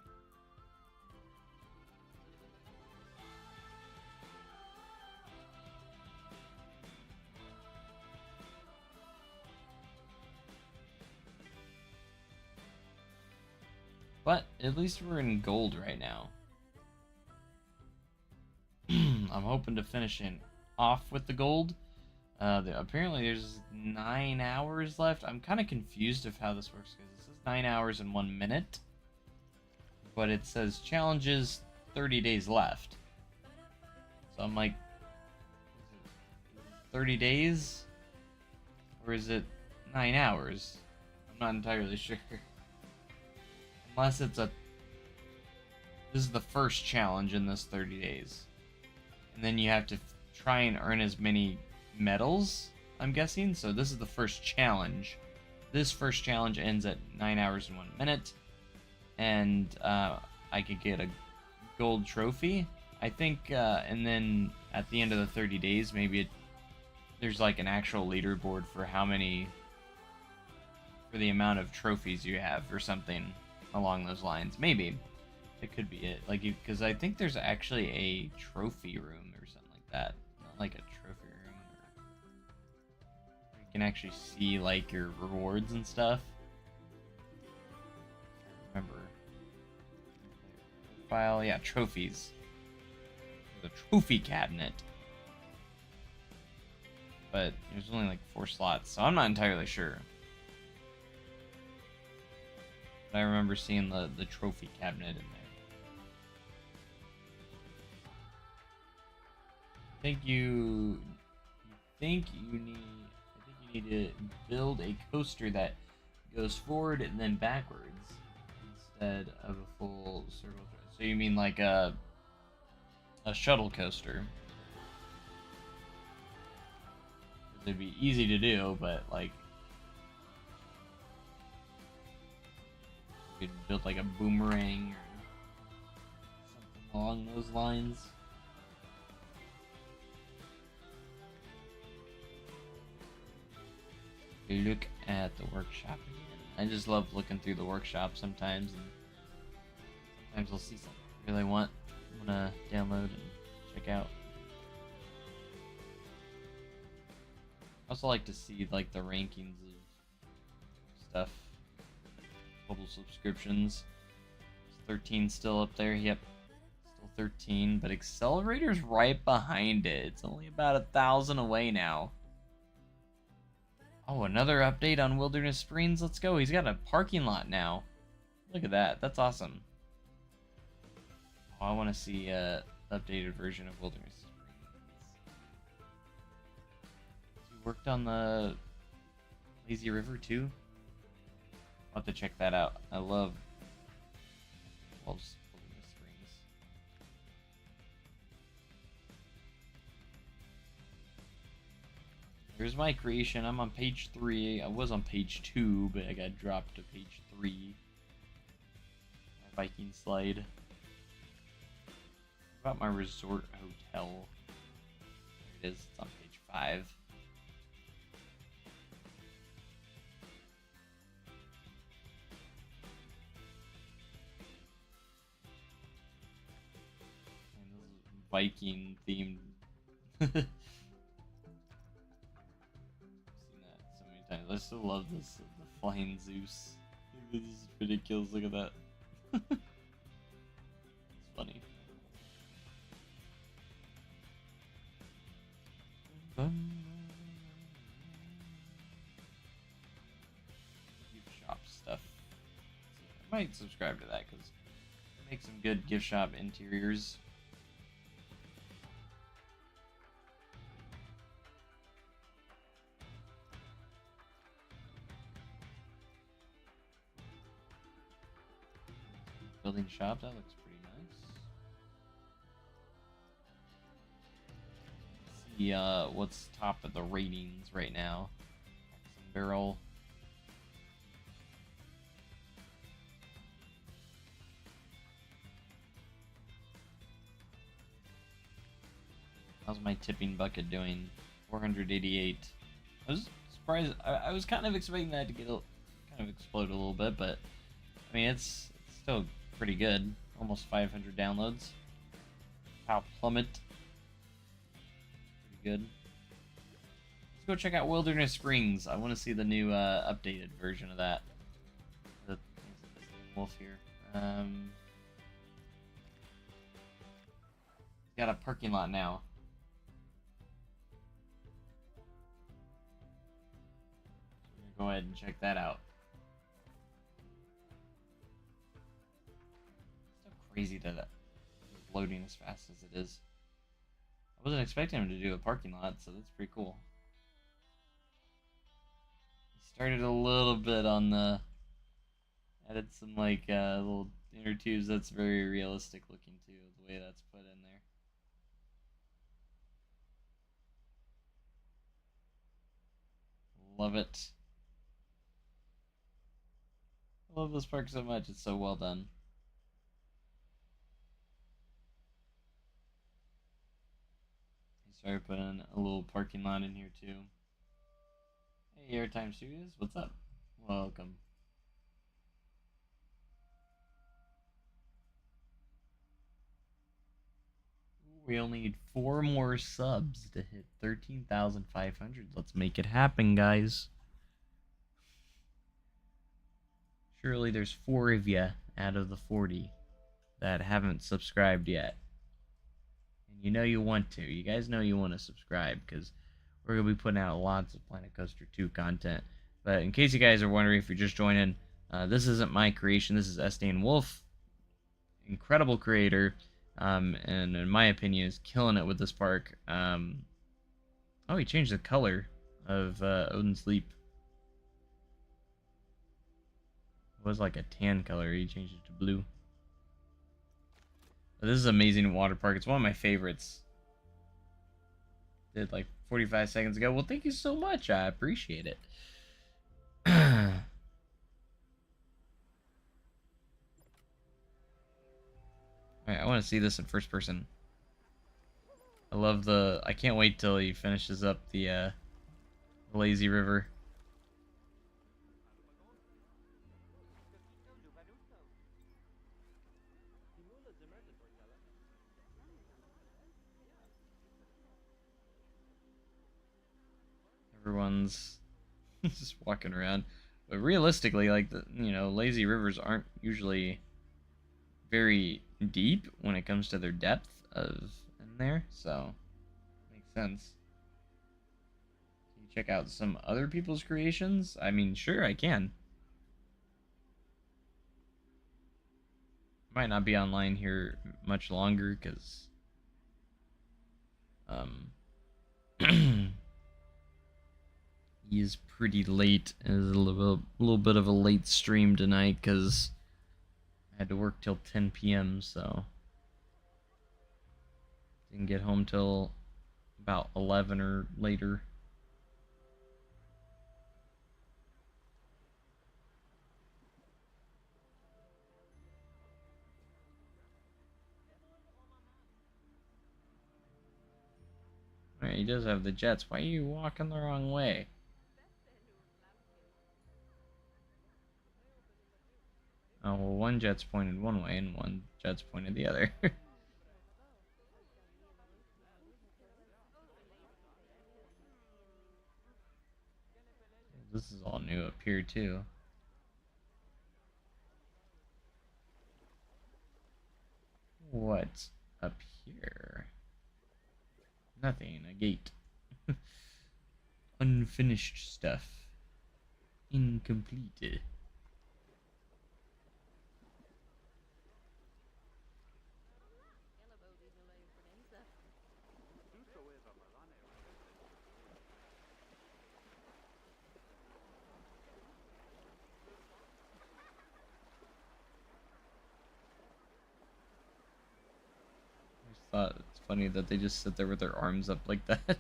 [SPEAKER 1] But at least we're in gold right now. I'm hoping to finish off with the gold. Apparently there's 9 hours left. I'm kind of confused of how this works because it says 9 hours and 1 minute, but it says challenges 30 days left. So I'm like, is it 30 days or is it 9 hours? I'm not entirely sure. Unless this is the first challenge in this 30 days. And then you have to try and earn as many medals, I'm guessing. So this is the first challenge. This first challenge ends at 9 hours and 1 minute. And I could get a gold trophy, I think. And then at the end of the 30 days, maybe there's like an actual leaderboard for for the amount of trophies you have or something along those lines. Maybe. It could be it, like, because I think there's actually a trophy room or something like that. Not like a trophy room, you can actually see like your rewards and stuff. I remember. File, yeah, trophies. The trophy cabinet. But there's only like 4 slots, so I'm not entirely sure. But I remember seeing the trophy cabinet in there. I think you need to build a coaster that goes forward and then backwards instead of a full circle. So you mean like a shuttle coaster? It'd be easy to do, but like you could build like a boomerang or something along those lines. Look at the workshop again. I just love looking through the workshop sometimes, and sometimes I'll see something I really want to download and check out. I also like to see like the rankings of stuff. Total subscriptions. Is 13 still up there? Yep, still 13. But Accelerator's right behind it. It's only about 1,000 away now. Oh, another update on Wilderness Springs. Let's go. He's got a parking lot now. Look at that. That's awesome. Oh, I want to see the updated version of Wilderness Springs. He worked on the Lazy River too. I'll have to check that out. I love Wilderness Springs. Here's my creation. I'm on page 3. I was on page 2, but I got dropped to page 3. My Viking slide. What about my resort hotel? There it is. It's on page 5. And this is Viking themed. I still love this, the flying Zeus. This is ridiculous, look at that. It's funny. Gift shop stuff. I might subscribe to that because it makes some good gift shop interiors. Building shop, that looks pretty nice. See what's top of the ratings right now. Barrel. How's my tipping bucket doing? 488. It's surprised. I was kind of expecting that to kind of explode a little bit, but I mean, it's still pretty good. Almost 500 downloads. Pow plummet. Pretty good. Let's go check out Wilderness Springs. I want to see the new updated version of that. The wolf here. Got a parking lot now. So we're gonna go ahead and check that out. It's so crazy that it's loading as fast as it is. I wasn't expecting him to do a parking lot, so that's pretty cool. Started a little bit on the added some like little inner tubes. That's very realistic looking too, the way that's put in there. Love it. I love this park so much. It's so well done. He started putting a little parking lot in here too. Hey, Airtime Studios, what's up? Welcome. We only need 4 more subs to hit 13,500. Let's make it happen, guys. Surely there's 4 of you out of the 40 that haven't subscribed yet. And you know you want to. You guys know you want to subscribe because we're going to be putting out lots of Planet Coaster 2 content. But in case you guys are wondering if you're just joining, this isn't my creation. This is Estain Wolf. Incredible creator. And in my opinion, is killing it with this park. Oh, he changed the color of Odin's Leap. It was like a tan color. He changed it to blue. But this is an amazing water park. It's one of my favorites. Did like 45 seconds ago. Well, thank you so much. I appreciate it. Alright, I want to see this in first person. I love I can't wait till he finishes up the lazy river. Everyone's just walking around. But realistically, like, lazy rivers aren't usually very deep when it comes to their depth of in there, so makes sense. Can you check out some other people's creations? I mean, sure, I can. Might not be online here much longer because he is pretty late. It is a little bit of a late stream tonight because I had to work till 10 p.m. so didn't get home till about 11 or later. Alright, he does have the jets. Why are you walking the wrong way? Oh, well, one jet's pointed one way and one jet's pointed the other. This is all new up here, too. What's up here? Nothing. A gate. Unfinished stuff. Incomplete. Thought it's funny that they just sit there with their arms up like that.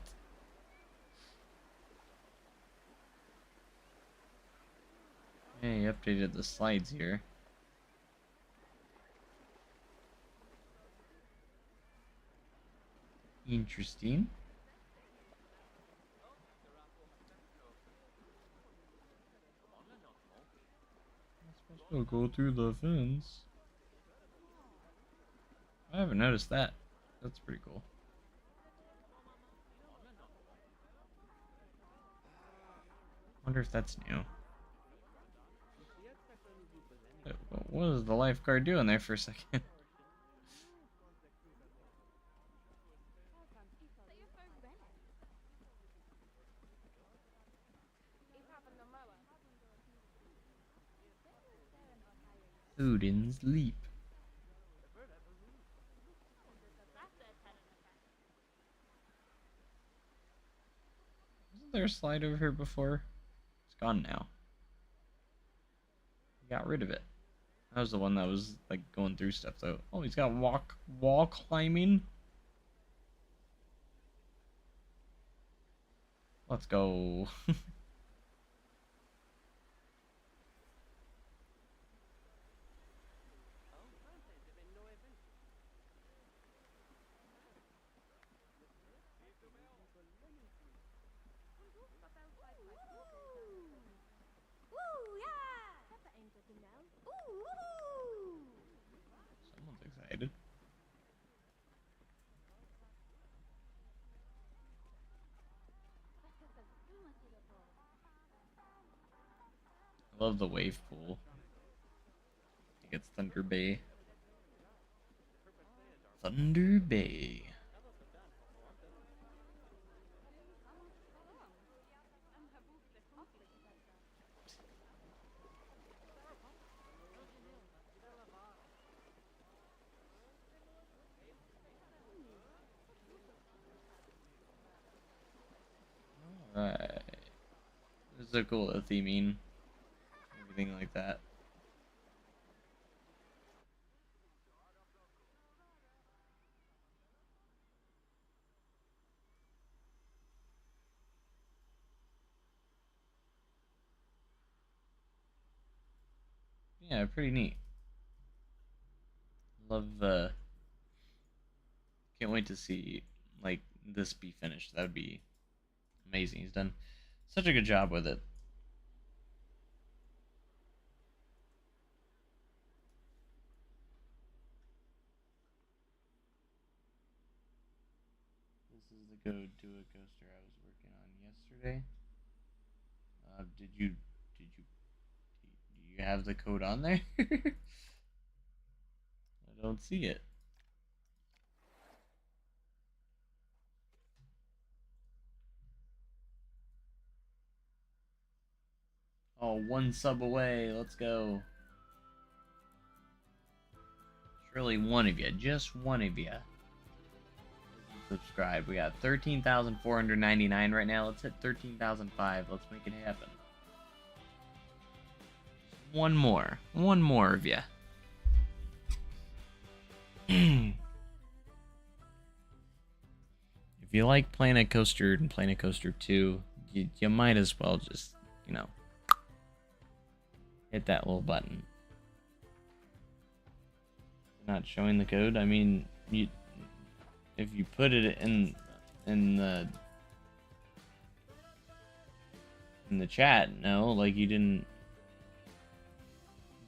[SPEAKER 1] Hey, updated the slides here. Interesting. I'll go through the fence. I haven't noticed that. That's pretty cool. Wonder if that's new. What was the lifeguard doing there for a second? Odin's Leap. Wasn't there a slide over here before? It's gone now. Got rid of it. That was the one that was like going through stuff though. Oh, he's got wall climbing. Let's go. Someone's excited. I love the wave pool. I think it's Thunder Bay. Thunder Bay. Alright. This is so cool, the theming. Everything like that. Yeah, pretty neat. Love can't wait to see like this be finished. That would be amazing. He's done such a good job with it. This is the Go Do It coaster I was working on yesterday. Do you have the code on there? I don't see it. Oh, one sub away. Let's go. Surely one of you, just one of you, subscribe. We got 13,499 right now. Let's hit 13,005. Let's make it happen. One more of you. If you like Planet Coaster and Planet Coaster 2, you might as well just, you know, hit that little button. Not showing the code. I mean, if you put it in the chat, no, like you didn't.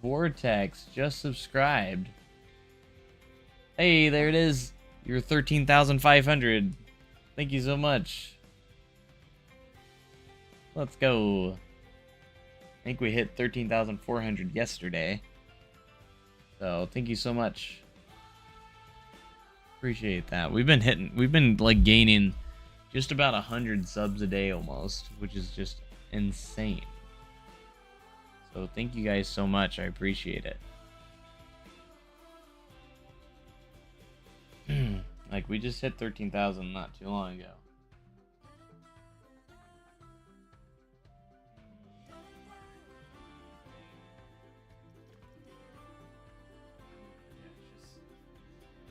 [SPEAKER 1] Vortex just subscribed. Hey, there it is. You're 13,500. Thank you so much. Let's go. I think we hit 13,400 yesterday. So, thank you so much. Appreciate that. We've been like gaining just about 100 subs a day almost, which is just insane. So, thank you guys so much. I appreciate it. Like, we just hit 13,000 not too long ago.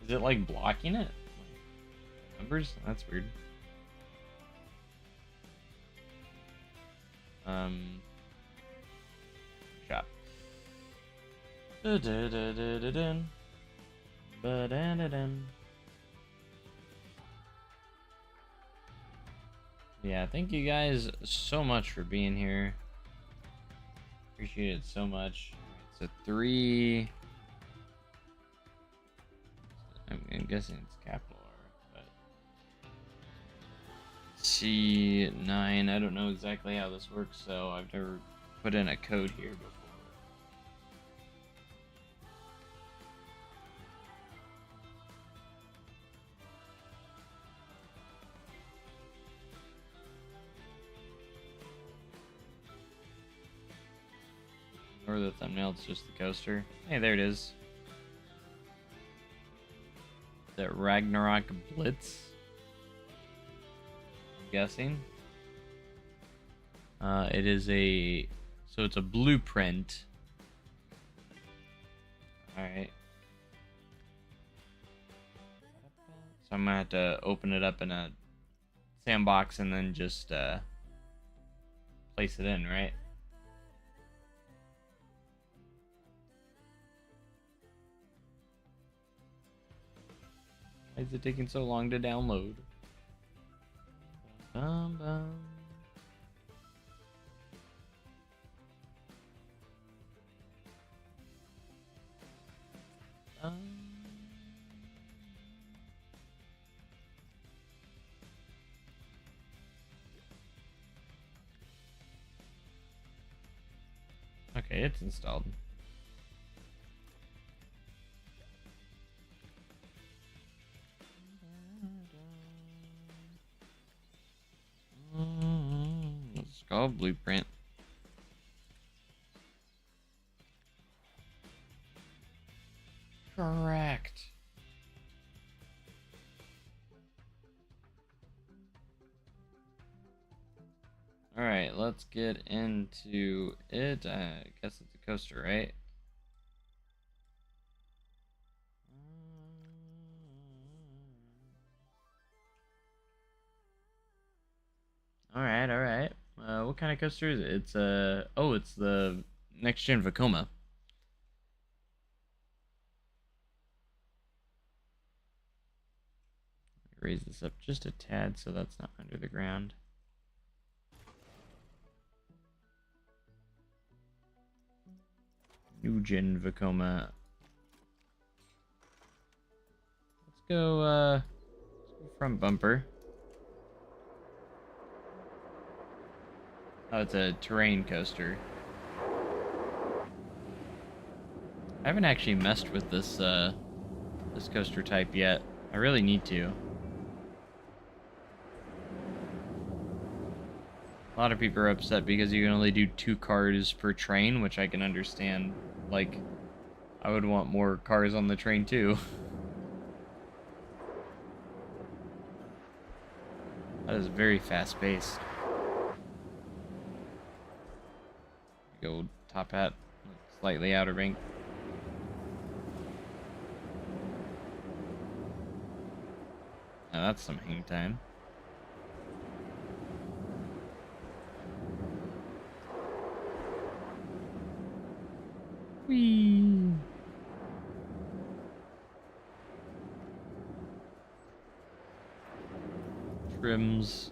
[SPEAKER 1] Is it like blocking it? Numbers? That's weird. Shop. Yeah, thank you guys so much for being here. Appreciate it so much. a 3. I'm guessing it's capital R, but C9. I don't know exactly how this works, so I've never put in a code here before. Or the thumbnail, it's just the coaster. Hey, there it is. The Ragnarok Blitz. I'm guessing. It is so it's a blueprint. Alright. So I'm gonna have to open it up in a sandbox and then just place it in, right? Why is it taking so long to download? Bum, bum. Okay, it's installed. Let's go blueprint. Correct. All right, let's get into it. I guess it's a coaster, right? All right, all right. What kind of coaster is it? It's it's the next gen Vekoma. Raise this up just a tad so that's not under the ground. New gen Vekoma. Let's go front bumper. Oh, it's a terrain coaster. I haven't actually messed with this this coaster type yet. I really need to. A lot of people are upset because you can only do 2 cars per train, which I can understand. Like, I would want more cars on the train too. That is very fast paced. Go top hat, slightly outer bank. Now that's some hang time. Whee! Trims.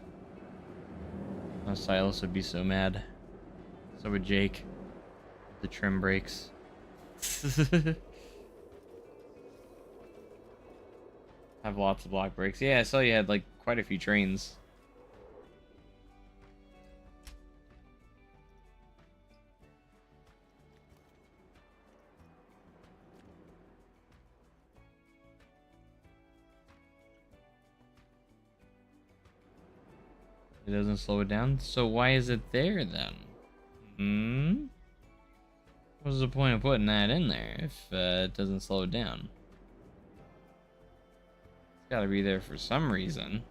[SPEAKER 1] Oh, Silas would be so mad. So would Jake. The trim brakes. Have lots of block brakes. Yeah, I saw you had like quite a few trains. It doesn't slow it down. So why is it there then? What's the point of putting that in there if it doesn't slow it down? It's gotta be there for some reason.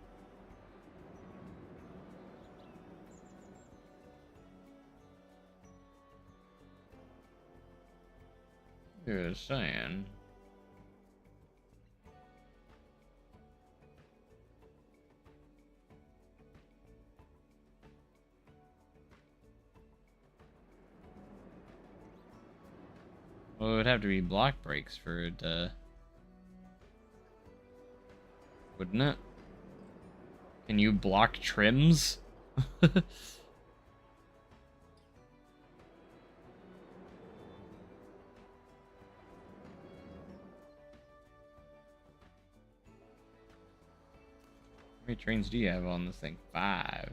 [SPEAKER 1] Just saying. Well, it would have to be block brakes for it, wouldn't it? Can you block trims? I many trains do you have on this thing? 5.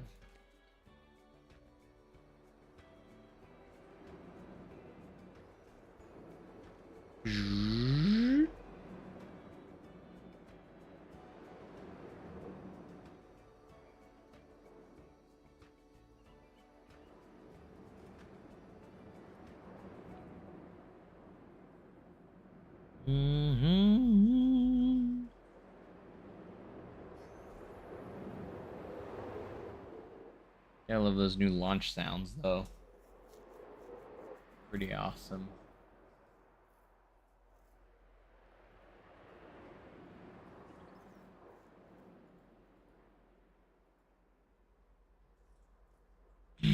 [SPEAKER 1] Yeah, I love those new launch sounds, though. Pretty awesome. If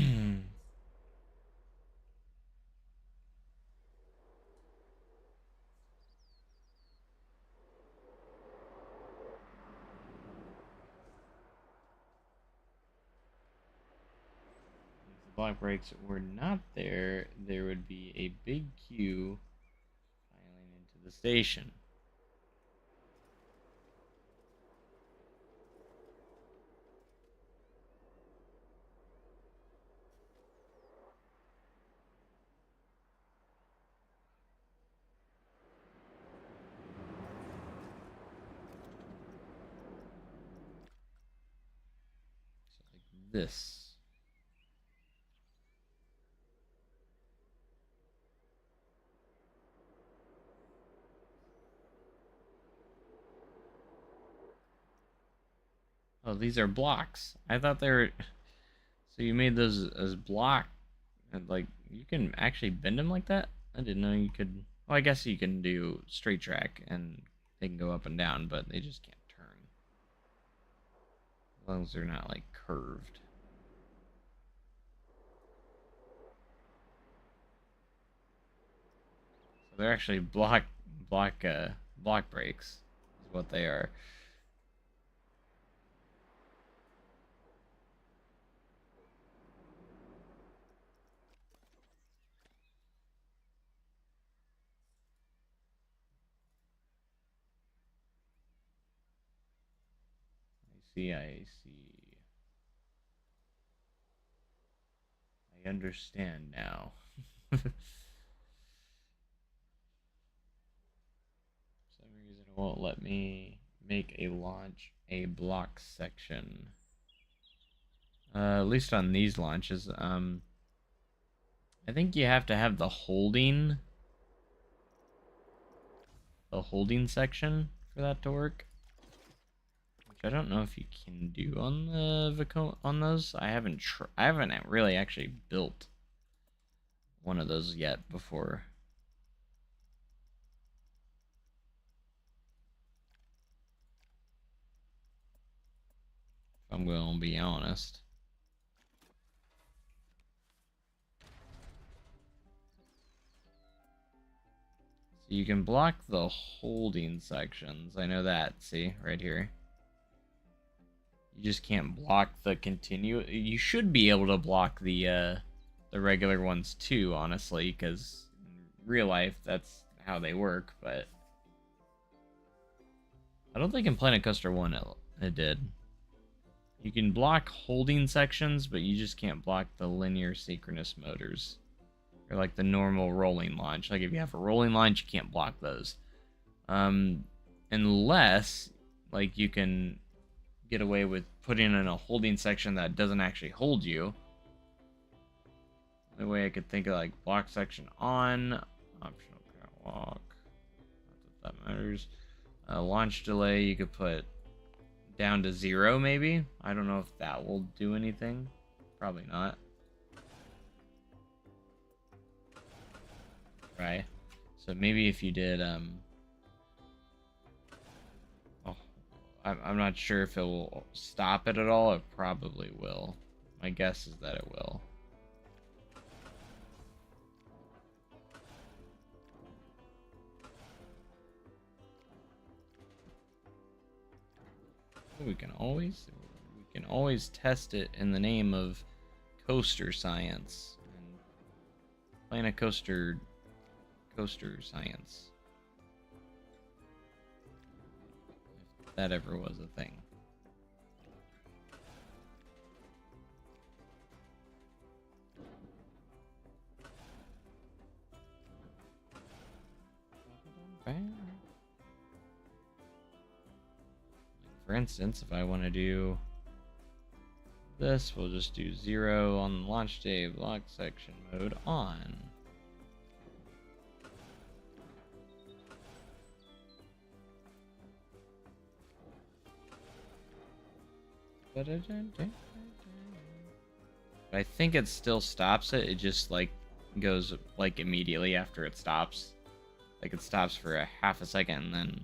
[SPEAKER 1] the block breaks were not there, there would be a big queue piling into the station. So like this. Oh, these are blocks. I thought they were. So you made those as block, and like you can actually bend them like that. I didn't know you could. Well, I guess you can do straight track and they can go up and down, but they just can't turn. As long as they're not like curved. So they're actually block breaks is what they are. I see. I understand now. For some reason it won't let me make a launch a block section. At least on these launches. I think you have to have the holding section for that to work. Which I don't know if you can do on the on those. I haven't really actually built one of those yet before. If I'm going to be honest. So you can block the holding sections. I know that. See, right here. You just can't block the continue. You should be able to block the regular ones too, honestly, because in real life that's how they work. But I don't think in Planet Coaster 1 it did. You can block holding sections, but you just can't block the linear synchronous motors. Or like the normal rolling launch. Like if you have a rolling launch, you can't block those. Unless like you can get away with putting in a holding section that doesn't actually hold you. The way I could think of like block section on, optional catwalk. Not that matters. Launch delay you could put down to 0 maybe. I don't know if that will do anything. Probably not. Right. So maybe if you did I'm not sure if it will stop it at all. It probably will. My guess is that it will. We can always test it in the name of coaster science and Planet Coaster science. If that ever was a thing. for instance, if I want to do this, we'll just do 0 on launch day, block section mode on. But I think it still stops it. It just like goes like immediately after it stops. Like it stops for a half a second and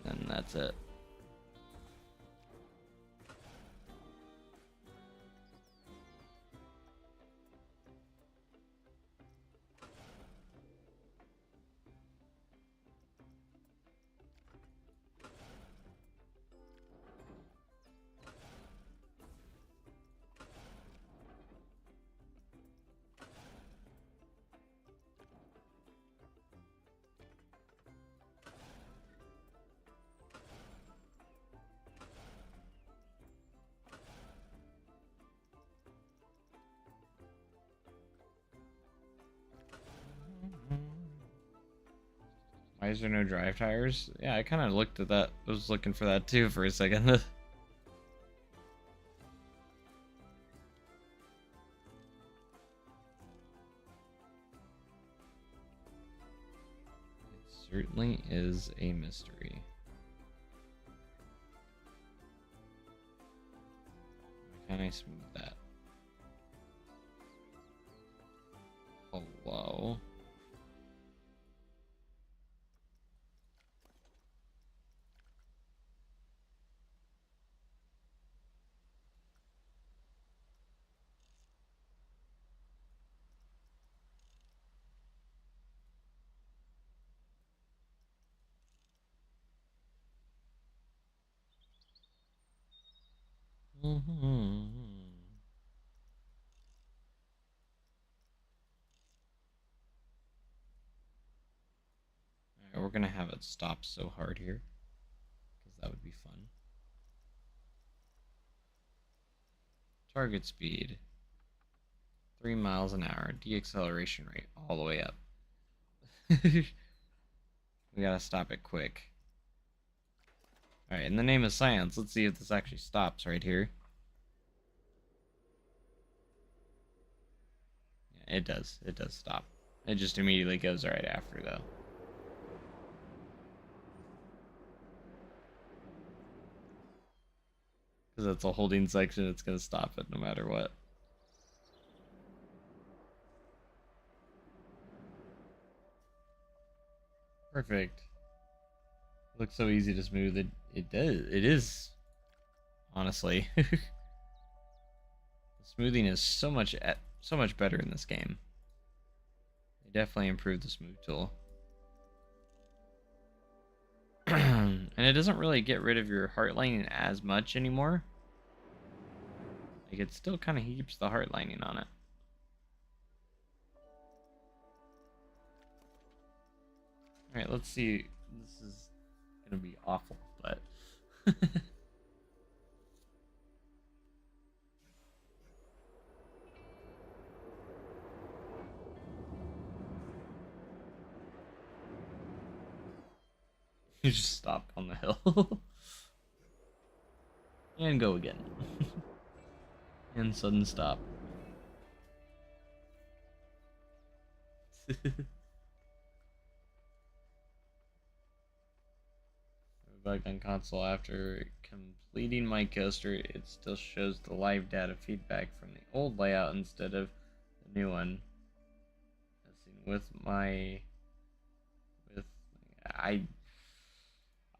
[SPEAKER 1] then that's it. Why is there no drive tires? Yeah, I kind of looked at that. I was looking for that too for a second. It certainly is a mystery. Why can't I smooth that? Hello? Alright, we're gonna have it stop so hard here, because that would be fun. Target speed 3 miles an hour, deceleration rate all the way up. We gotta stop it quick. Alright, in the name of science, let's see if this actually stops right here. Yeah, it does. It does stop. It just immediately goes right after, though. Because it's a holding section, it's gonna stop it no matter what. Perfect. Looks so easy to smooth. It does. It is. Honestly. The smoothing is so much better in this game. They definitely improved the smooth tool. And it doesn't really get rid of your heart lining as much anymore. Like it still kind of keeps the heart lining on it. Alright, let's see. This is gonna be awful, but you just stop on the hill. And go again. And sudden stop. Back on console after completing my coaster, it still shows the live data feedback from the old layout instead of the new one.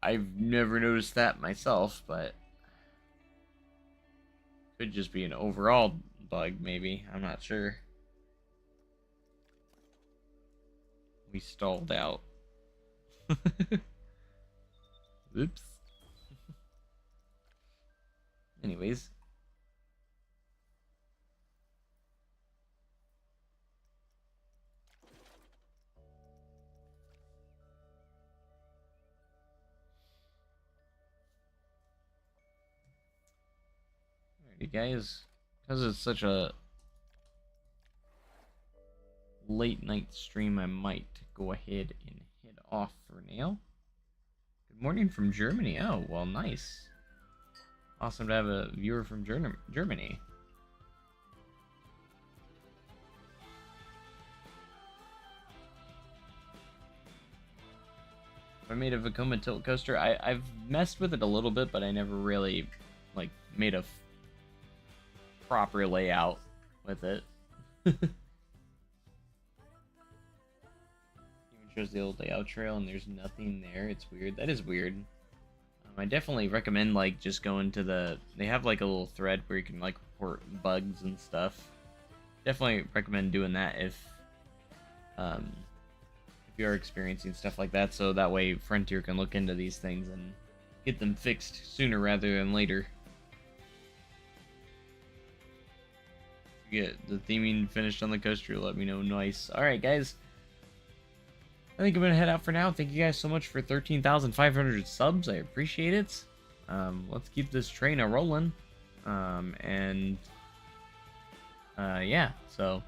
[SPEAKER 1] I've never noticed that myself, but could just be an overall bug, maybe. I'm not sure. We stalled out. Oops. Anyways. Alrighty, guys. Because it's such a late night stream, I might go ahead and head off for now. Morning from Germany. Oh, well, nice. Awesome to have a viewer from Germany. I made a Vekoma tilt coaster. I've messed with it a little bit, but I never really like made a proper layout with it. Even shows the old layout trail, and there's nothing there. It's weird. That is weird. I definitely recommend like just going to the. They have like a little thread where you can like report bugs and stuff. Definitely recommend doing that if you're experiencing stuff like that, so that way Frontier can look into these things and get them fixed sooner rather than later. Get the theming finished on the coaster, let me know. Nice. Alright guys, I think I'm gonna head out for now. Thank you guys so much for 13,500 subs. I appreciate it. Let's keep this train a rolling. Yeah, so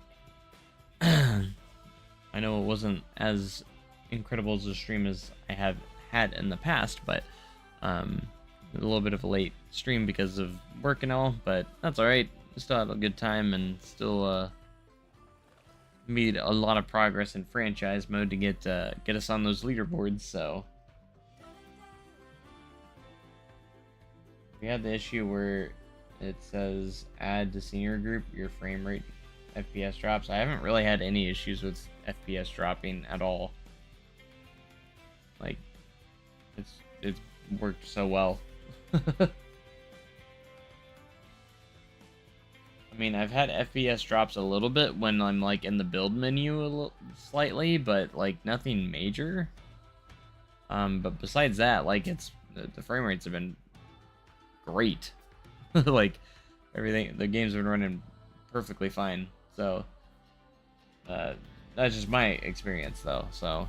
[SPEAKER 1] I know it wasn't as incredible as a stream as I have had in the past, but a little bit of a late stream because of work and all, but that's alright. Still had a good time and still made a lot of progress in franchise mode to get us on those leaderboards, so. We had the issue where it says add to senior group, your frame rate FPS drops. I haven't really had any issues with FPS dropping at all. Like, it's worked so well. I mean, I've had FPS drops a little bit when I'm like in the build menu slightly, but like nothing major. But besides that, like the frame rates have been great. Like everything, the game's been running perfectly fine. So that's just my experience though. So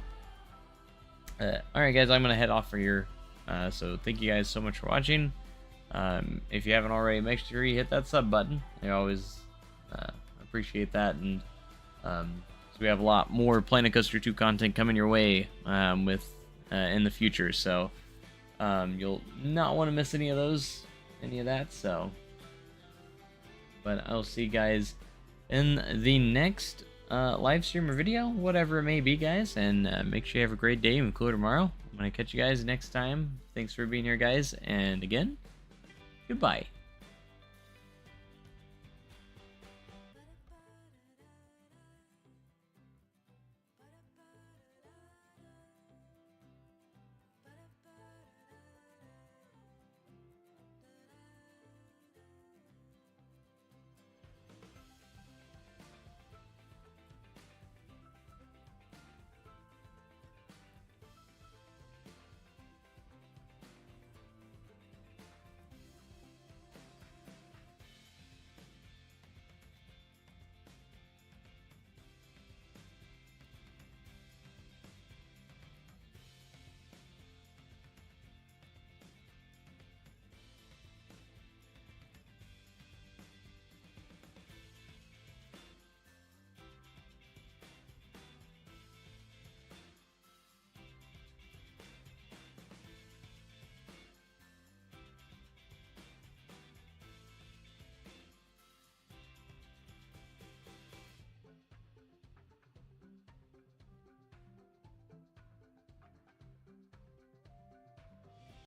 [SPEAKER 1] alright guys, I'm gonna head off for here. So thank you guys so much for watching. If you haven't already, make sure you hit that sub button. I always appreciate that, and so we have a lot more Planet Coaster 2 content coming your way with in the future. So you'll not want to miss any of that. So, but I'll see you guys in the next live stream or video, whatever it may be, guys. And make sure you have a great day and cool tomorrow. I'm gonna catch you guys next time. Thanks for being here, guys, and again, goodbye.